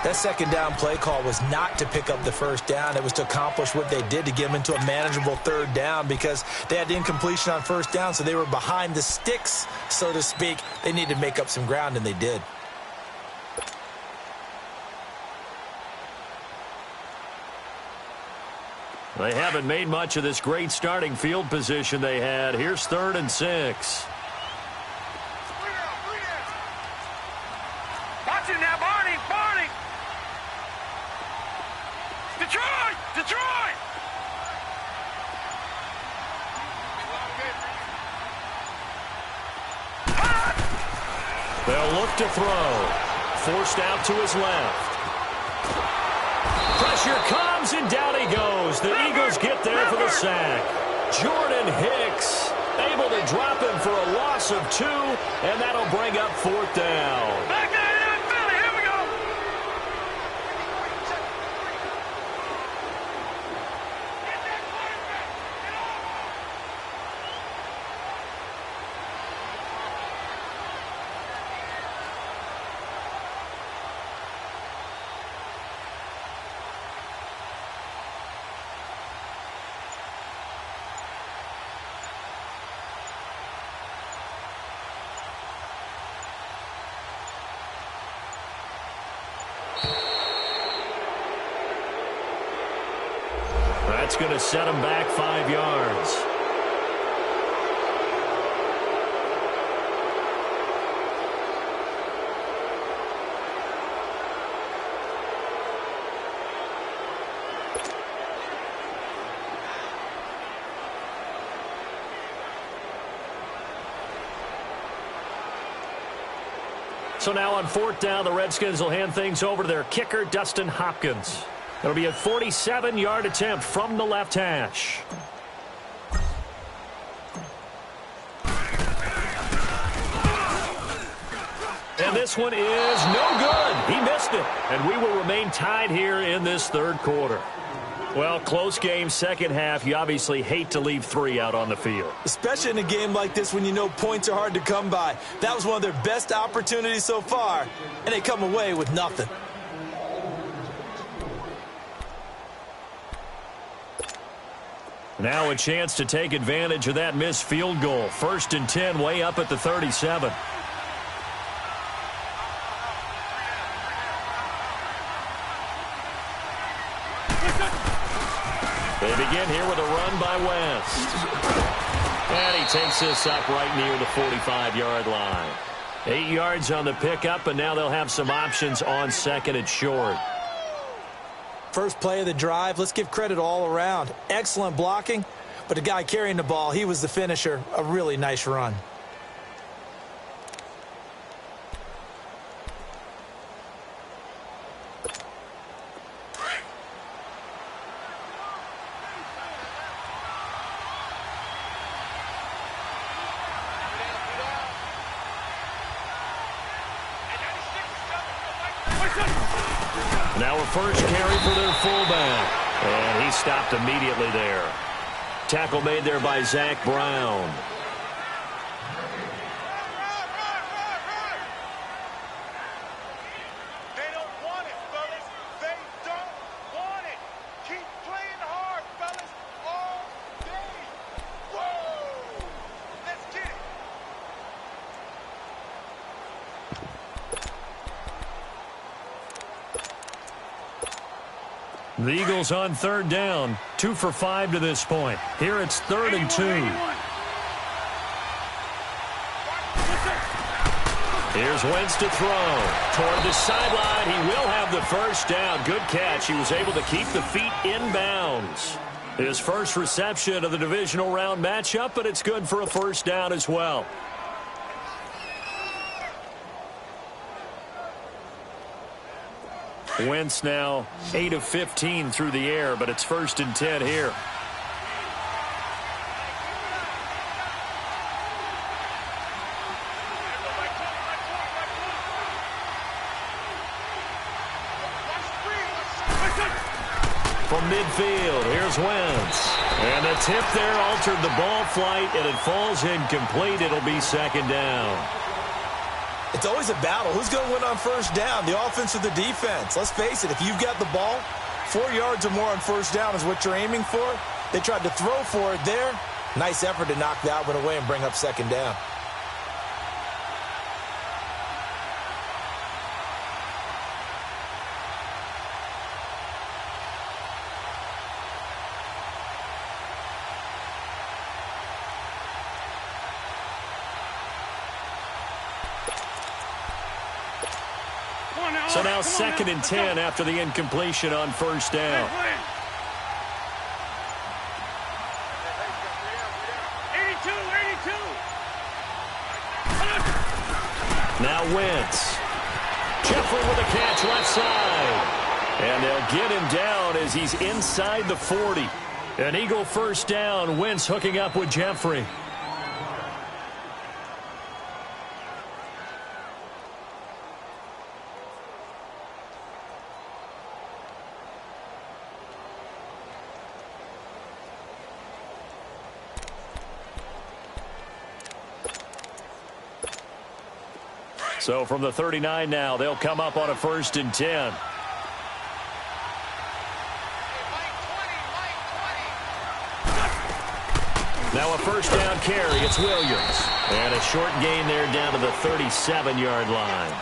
That second down play call was not to pick up the first down. It was to accomplish what they did to get them into a manageable third down because they had incompletion on first down, so they were behind the sticks, so to speak. They needed to make up some ground, and they did. They haven't made much of this great starting field position they had. Here's 3rd and 6. Watch it now, Barney. Barney. Detroit. Detroit. They'll look to throw. Forced out to his left. Pressure comes, and down he goes. The Eagles get there for the sack. Jordan Hicks able to drop him for a loss of 2, and that'll bring up 4th down. Back there in Philly. Here we go. That's going to set him back 5 yards. So now on 4th down, the Redskins will hand things over to their kicker, Dustin Hopkins. It'll be a 47-yard attempt from the left hash. And this one is no good. He missed it. And we will remain tied here in this third quarter. Well, close game, second half. You obviously hate to leave 3 out on the field. Especially in a game like this when you know points are hard to come by. That was one of their best opportunities so far, and they come away with nothing. Now a chance to take advantage of that missed field goal. 1st and 10, way up at the 37. They begin here with a run by West. And he takes this up right near the 45-yard line. 8 yards on the pickup, and now they'll have some options on 2nd and short. First play of the drive, let's give credit all around. Excellent blocking, but the guy carrying the ball, he was the finisher. A really nice run. Now a first carry for their fullback. And he stopped immediately there. Tackle made there by Zach Brown. They don't want it, fellas. They don't want it. Keep playing hard, fellas, all day. Whoa! Let's get it. The Eagles on 3rd down. 2 for 5 to this point. Here it's 3rd and 2. Here's Wentz to throw. Toward the sideline. He will have the first down. Good catch. He was able to keep the feet in bounds. His first reception of the divisional round matchup, but it's good for a first down as well. Wentz now 8 of 15 through the air, but it's 1st and 10 here. From midfield, here's Wentz. And the tip there altered the ball flight, and it falls incomplete. It'll be 2nd down. It's always a battle. Who's going to win on first down, the offense or the defense? Let's face it, if you've got the ball, 4 yards or more on first down is what you're aiming for. They tried to throw for it there. Nice effort to knock that one away and bring up 2nd down. So now 2nd and 10 after the incompletion on first down. 82. Now Wentz. Jeffrey with a catch left side. And they'll get him down as he's inside the 40. An Eagle first down. Wentz hooking up with Jeffrey. So from the 39 now, they'll come up on a 1st and 10. Now a first down carry. It's Williams. And a short gain there down to the 37-yard line.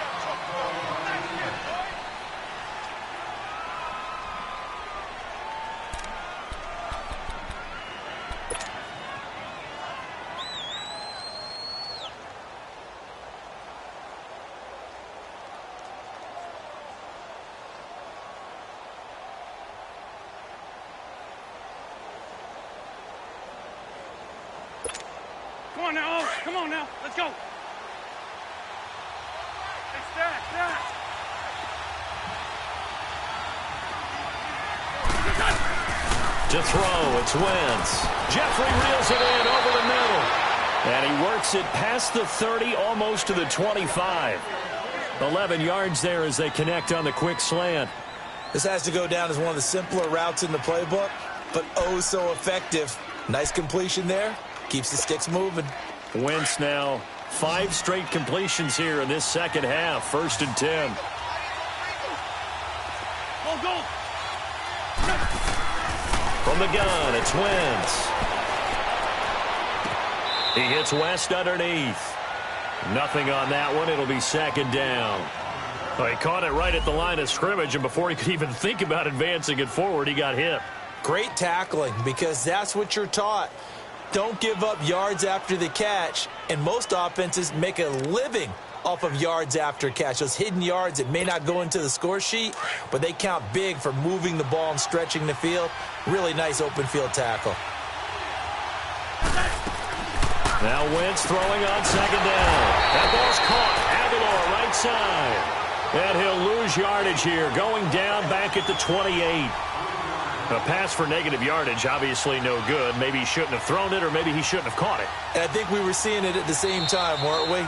Come on now, let's go. To throw, it's Wentz. Jeffrey reels it in over the middle. And he works it past the 30, almost to the 25. 11 yards there as they connect on the quick slant. This has to go down as one of the simpler routes in the playbook, but oh so effective. Nice completion there. Keeps the sticks moving. Wentz now 5 straight completions here in this second half. 1st and 10. Go. From the gun, it's Wentz. He hits West underneath. Nothing on that one. It'll be 2nd down. Well, he caught it right at the line of scrimmage, and before he could even think about advancing it forward, he got hit. Great tackling, because that's what you're taught. Don't give up yards after the catch, and most offenses make a living off of yards after catch. Those hidden yards that may not go into the score sheet, but they count big for moving the ball and stretching the field. Really nice open field tackle. Now Wentz throwing on 2nd down. That ball's caught. Aguilar right side. And he'll lose yardage here, going down back at the 28. A pass for negative yardage, obviously no good. Maybe he shouldn't have thrown it, or maybe he shouldn't have caught it. And I think we were seeing it at the same time, weren't we?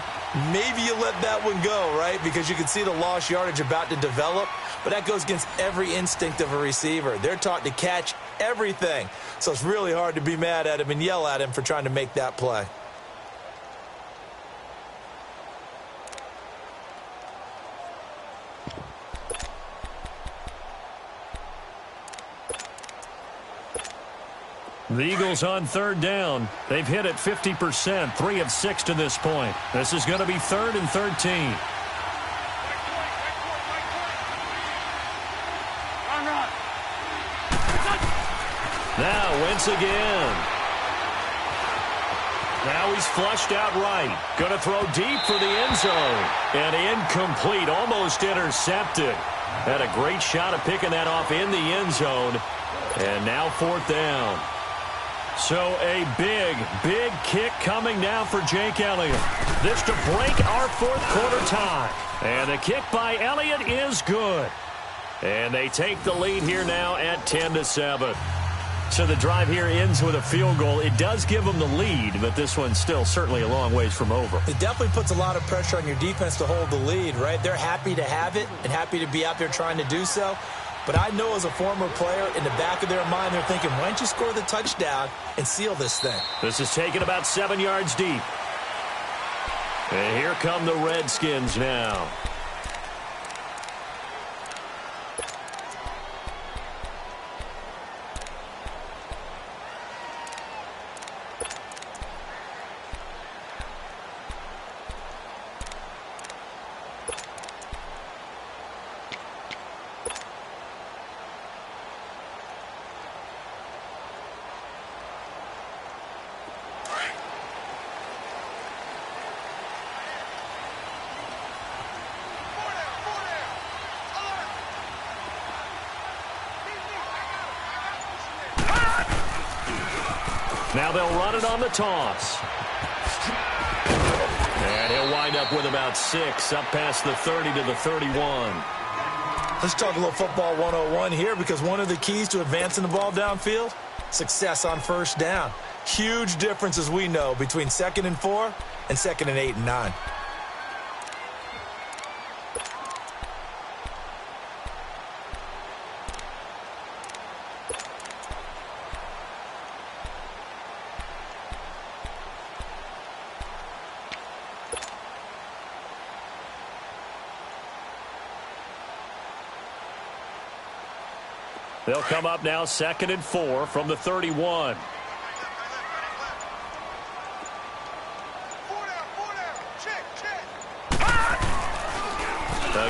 Maybe you let that one go, right? Because you can see the lost yardage about to develop. But that goes against every instinct of a receiver. They're taught to catch everything. So it's really hard to be mad at him and yell at him for trying to make that play. The Eagles on 3rd down. They've hit it 50%, 3 of 6 to this point. This is going to be 3rd and 13. Now Wentz again. Now he's flushed out right. Going to throw deep for the end zone. And incomplete, almost intercepted. Had a great shot at picking that off in the end zone. And now 4th down. So a big kick coming now for Jake Elliott. This to break our 4th quarter tie. And the kick by Elliott is good. And they take the lead here now at 10-7. So the drive here ends with a field goal. It does give them the lead, but this one's still certainly a long ways from over. It definitely puts a lot of pressure on your defense to hold the lead, right? They're happy to have it and happy to be out there trying to do so. But I know as a former player, in the back of their mind, they're thinking, why don't you score the touchdown and seal this thing? This is taken about 7 yards deep. And here come the Redskins now. Now they'll run it on the toss. And he'll wind up with about 6, up past the 30 to the 31. Let's talk a little football 101 here, because one of the keys to advancing the ball downfield, success on 1st down. Huge difference, as we know, between 2nd and 4 and 2nd and 8 and 9. They'll come up now 2nd and 4 from the 31.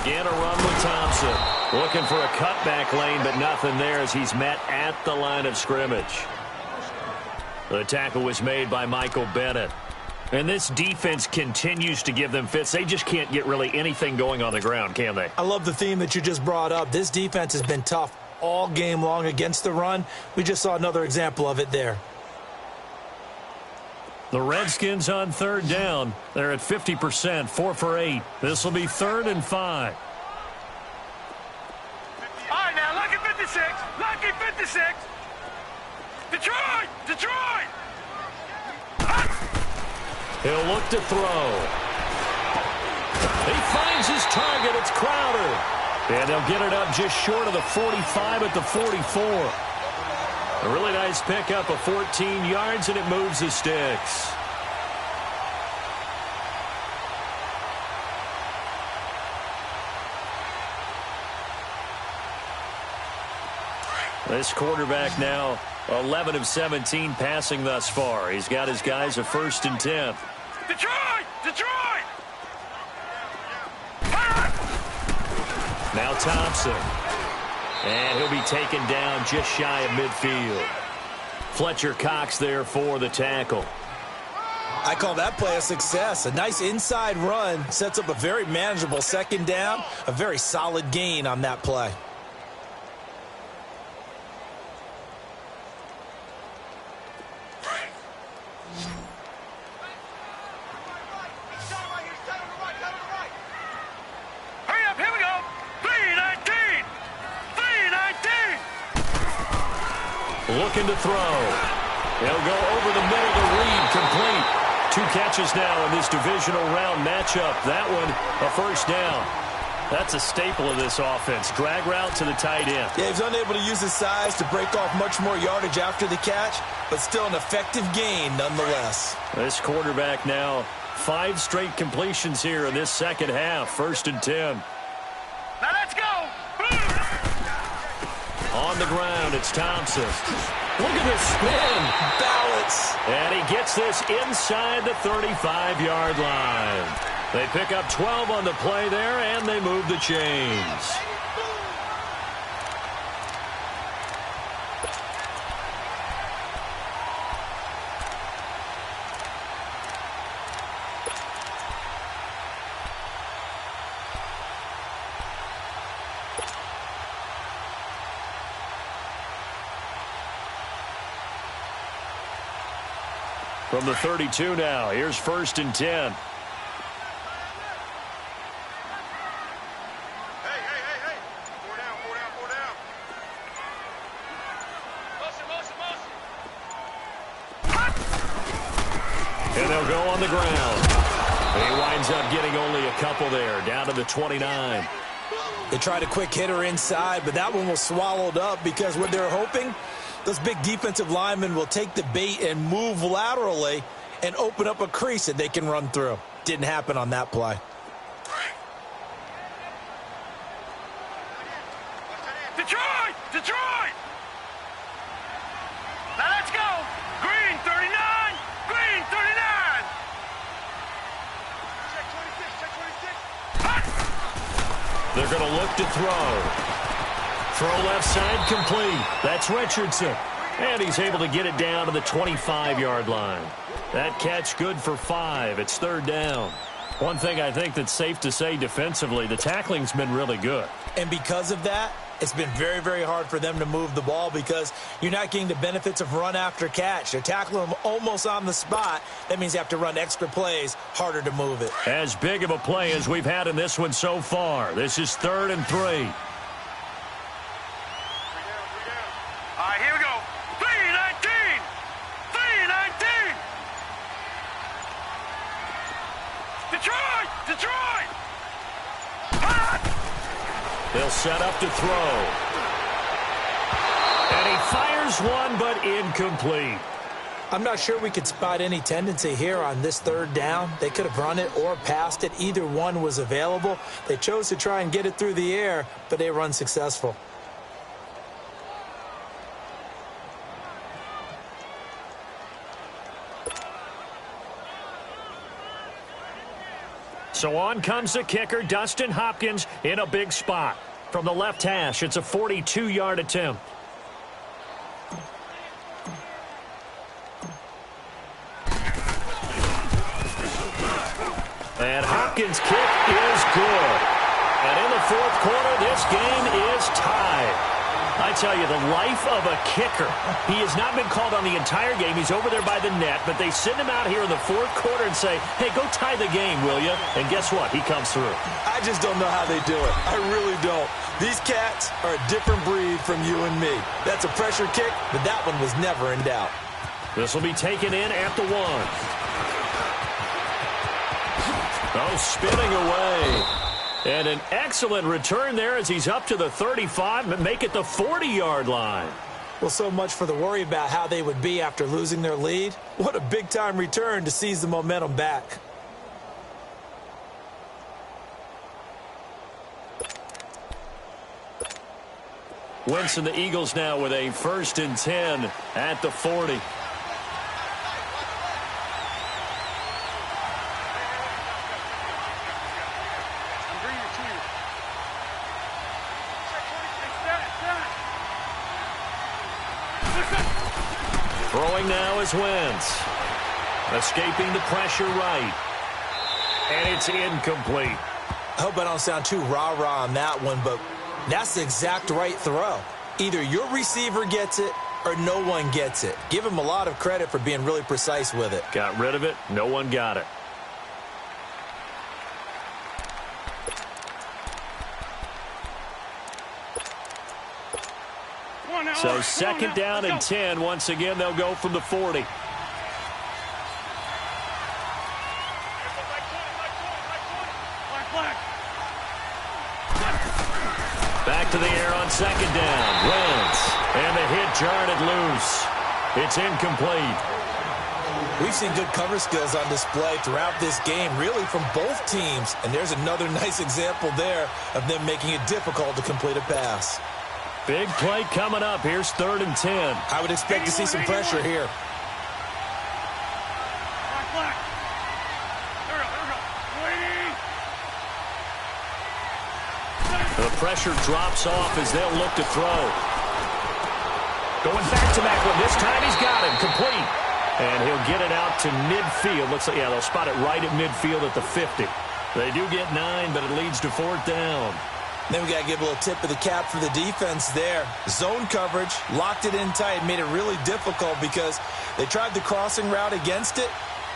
Again, a run with Thompson. Looking for a cutback lane, but nothing there as he's met at the line of scrimmage. The tackle was made by Michael Bennett. And this defense continues to give them fits. They just can't get really anything going on the ground, can they? I love the theme that you just brought up. This defense has been tough all game long against the run. We just saw another example of it there. The Redskins on third down. They're at 50%, 4 for 8. This will be 3rd and 5. All right, now, lucky 56. Lucky 56. Detroit! Detroit! He'll look to throw. He finds his target. It's Crowder. And they'll get it up just short of the 45 at the 44. A really nice pickup of 14 yards, and it moves the sticks. This quarterback now 11 of 17 passing thus far. He's got his guys a 1st and 10. Detroit! Detroit! Now Thompson. And he'll be taken down just shy of midfield. Fletcher Cox there for the tackle. I call that play a success. A nice inside run sets up a very manageable 2nd down. A very solid gain on that play. Hurry up, here we go. 3-19. 3-19. Looking to throw. He'll go over the middle to Reed, complete. 2 catches now in this divisional round matchup. That one, a 1st down. That's a staple of this offense. Drag route to the tight end. Yeah, he's unable to use his size to break off much more yardage after the catch, but still an effective gain nonetheless. This quarterback now 5 straight completions here in this 2nd half. 1st and 10. Now let's go. On the ground, it's Thompson. Look at this spin. Balance. And he gets this inside the 35-yard line. They pick up 12 on the play there, and they move the chains. From the 32 now, here's 1st and 10. And they'll go on the ground. He winds up getting only a couple there, down to the 29. They tried a quick hitter inside, but that one was swallowed up because what they're hoping, those big defensive linemen will take the bait and move laterally and open up a crease that they can run through. Didn't happen on that play. Detroit! Detroit! Now let's go. Green 39. Green 39. Check 26. Check 26. They're going to look to throw. Throw left side complete. That's Richardson. And he's able to get it down to the 25-yard line. That catch good for 5. It's 3rd down. One thing I think that's safe to say defensively, the tackling's been really good. And because of that, it's been very, very hard for them to move the ball because you're not getting the benefits of run after catch. They're tackling them almost on the spot. That means you have to run extra plays, harder to move it. As big of a play as we've had in this one so far. This is 3rd and 3. All right, here we go. 3-19. 3-19. Detroit! Detroit! They'll set up to throw. And he fires one, but incomplete. I'm not sure we could spot any tendency here on this 3rd down. They could have run it or passed it. Either one was available. They chose to try and get it through the air, but they run successful. So on comes the kicker, Dustin Hopkins, in a big spot. From the left hash, it's a 42-yard attempt. And Hopkins' kick is good. And in the 4th quarter, this game is tied. I tell you, the life of a kicker. He has not been called on the entire game. He's over there by the net, but they send him out here in the fourth quarter and say, hey, go tie the game, will you? And guess what? He comes through. I just don't know how they do it. I really don't. These cats are a different breed from you and me. That's a pressure kick, but that one was never in doubt. This will be taken in at the 1. Oh, spinning away. And an excellent return there as he's up to the 35, but make it the 40-yard line. Well, so much for the worry about how they would be after losing their lead. What a big-time return to seize the momentum back. Wentz and the Eagles now with a 1st and 10 at the 40. Throwing now is Wentz. Escaping the pressure right. And it's incomplete. I hope I don't sound too rah-rah on that one, but that's the exact right throw. Either your receiver gets it or no one gets it. Give him a lot of credit for being really precise with it. Got rid of it. No one got it. So 2nd down and 10. Once again, they'll go from the 40. Back to the air on 2nd down. Wentz. And the hit jarred it loose. It's incomplete. We've seen good cover skills on display throughout this game, really from both teams. And there's another nice example there of them making it difficult to complete a pass. Big play coming up. Here's 3rd and 10. I would expect to see some pressure here. The pressure drops off as they'll look to throw. Going back to Macklin. This time he's got him. Complete. And he'll get it out to midfield. Looks like, yeah, they'll spot it right at midfield at the 50. They do get 9, but it leads to 4th down. Then we got to give a little tip of the cap for the defense there. Zone coverage, locked it in tight, made it really difficult because they tried the crossing route against it,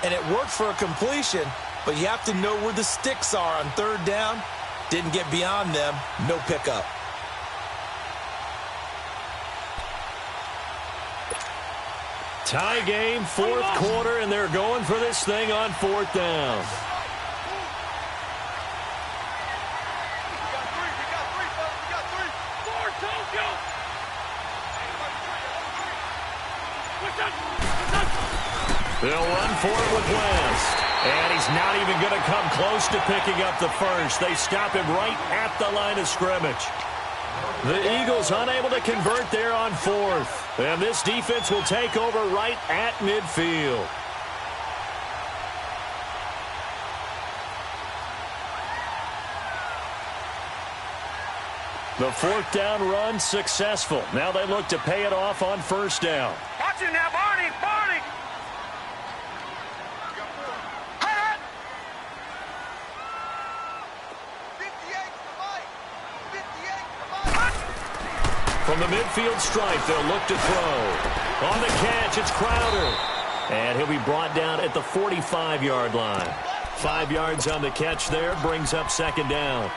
and it worked for a completion, but you have to know where the sticks are on 3rd down. Didn't get beyond them, no pickup. Tie game, 4th quarter, and they're going for this thing on 4th down. They'll run for it with Wentz. And he's not even going to come close to picking up the first. They stop him right at the line of scrimmage. The Eagles unable to convert there on 4th. And this defense will take over right at midfield. The 4th down run successful. Now they look to pay it off on 1st down. Watch it now, Barney! Barney! From the midfield stripe, they'll look to throw. On the catch, it's Crowder. And he'll be brought down at the 45-yard line. 5 yards on the catch there, brings up 2nd down.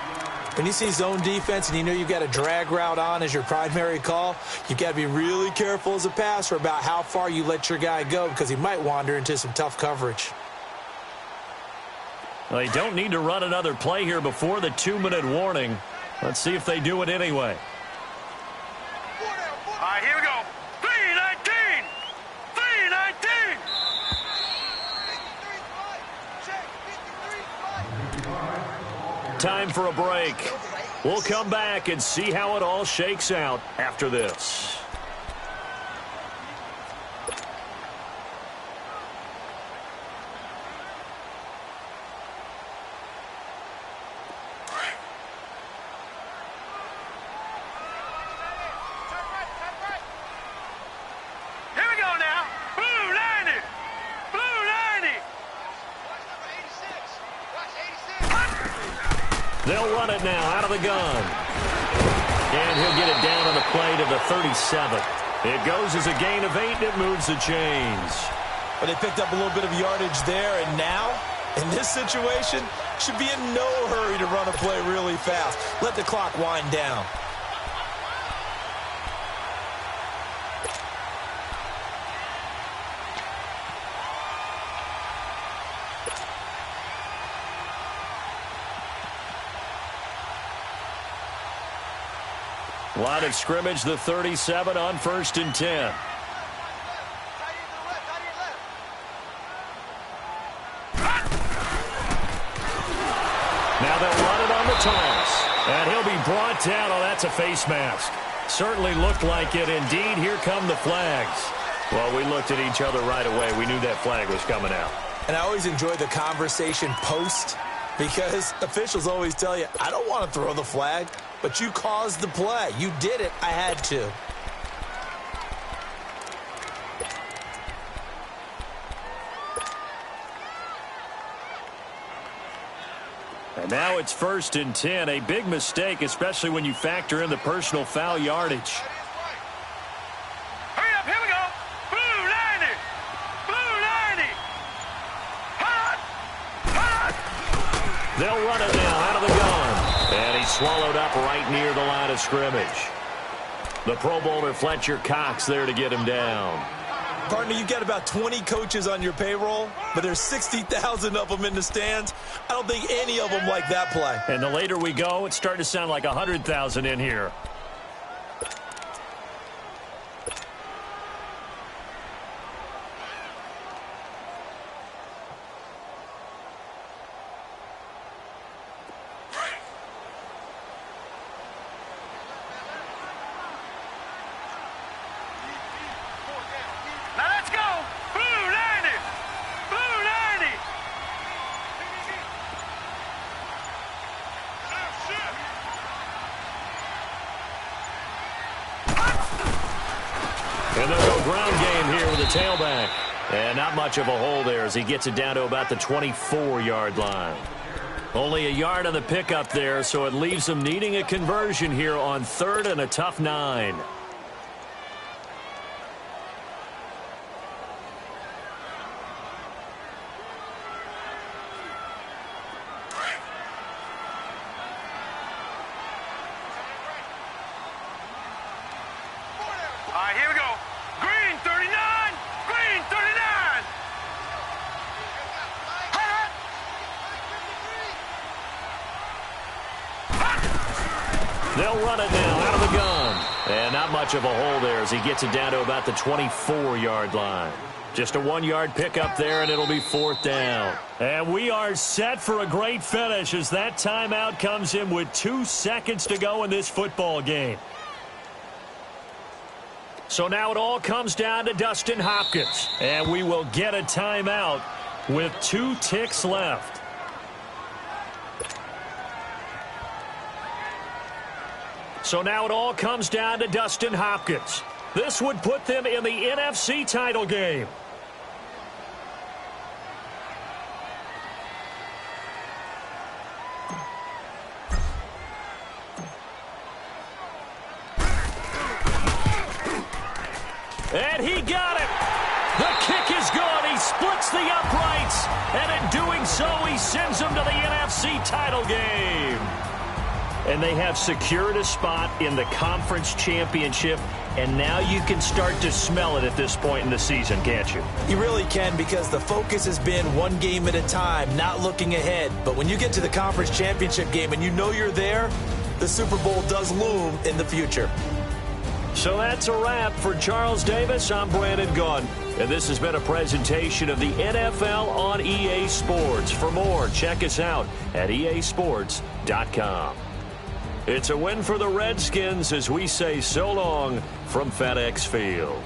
When you see zone defense and you know you've got a drag route on as your primary call, you've got to be really careful as a passer about how far you let your guy go because he might wander into some tough coverage. Well, they don't need to run another play here before the 2-minute warning. Let's see if they do it anyway. All right, here we go. 3-19! 3-19! Time for a break. We'll come back and see how it all shakes out after this. They'll run it now out of the gun. And he'll get it down on the play to the 37. It goes as a gain of 8, and it moves the chains. But they picked up a little bit of yardage there, and now, in this situation, should be in no hurry to run a play really fast. Let the clock wind down. Line of scrimmage, the 37 on 1st and 10. Now they'll run it on the toss. And he'll be brought down. Oh, that's a face mask. Certainly looked like it. Indeed, here come the flags. Well, we looked at each other right away. We knew that flag was coming out. And I always enjoy the conversation post because officials always tell you, I don't want to throw the flag, but you caused the play. You did it. I had to. And now it's 1st and 10. A big mistake, especially when you factor in the personal foul yardage. Hurry up, here we go. Blue 90. Blue 90. Hot. Hot. They'll run it now out of the gun. And he's swallowed up right near the line of scrimmage. The Pro Bowler Fletcher Cox there to get him down. Partner, you've got about 20 coaches on your payroll, but there's 60,000 of them in the stands. I don't think any of them like that play. And the later we go, it's starting to sound like 100,000 in here. And they'll go ground game here with a tailback. And not much of a hole there as he gets it down to about the 24-yard line. Only a yard on the pickup there, so it leaves him needing a conversion here on 3rd and a tough 9. All right, here we go. Green 39. Green 39. Hot. They'll run it now out of the gun. And not much of a hole there as he gets it down to about the 24-yard line. Just a 1-yard pickup there, and it'll be 4th down. And we are set for a great finish as that timeout comes in with 2 seconds to go in this football game. So now it all comes down to Dustin Hopkins. And we will get a timeout with 2 ticks left. So now it all comes down to Dustin Hopkins. This would put them in the NFC title game. And he got it. The kick is good. He splits the uprights. And in doing so, he sends them to the NFC title game. And they have secured a spot in the conference championship. And now you can start to smell it at this point in the season, can't you? You really can, because the focus has been one game at a time, not looking ahead. But when you get to the conference championship game and you know you're there, the Super Bowl does loom in the future. So that's a wrap for Charles Davis. I'm Brandon Gaudin. And this has been a presentation of the NFL on EA Sports. For more, check us out at easports.com. It's a win for the Redskins as we say so long from FedEx Field.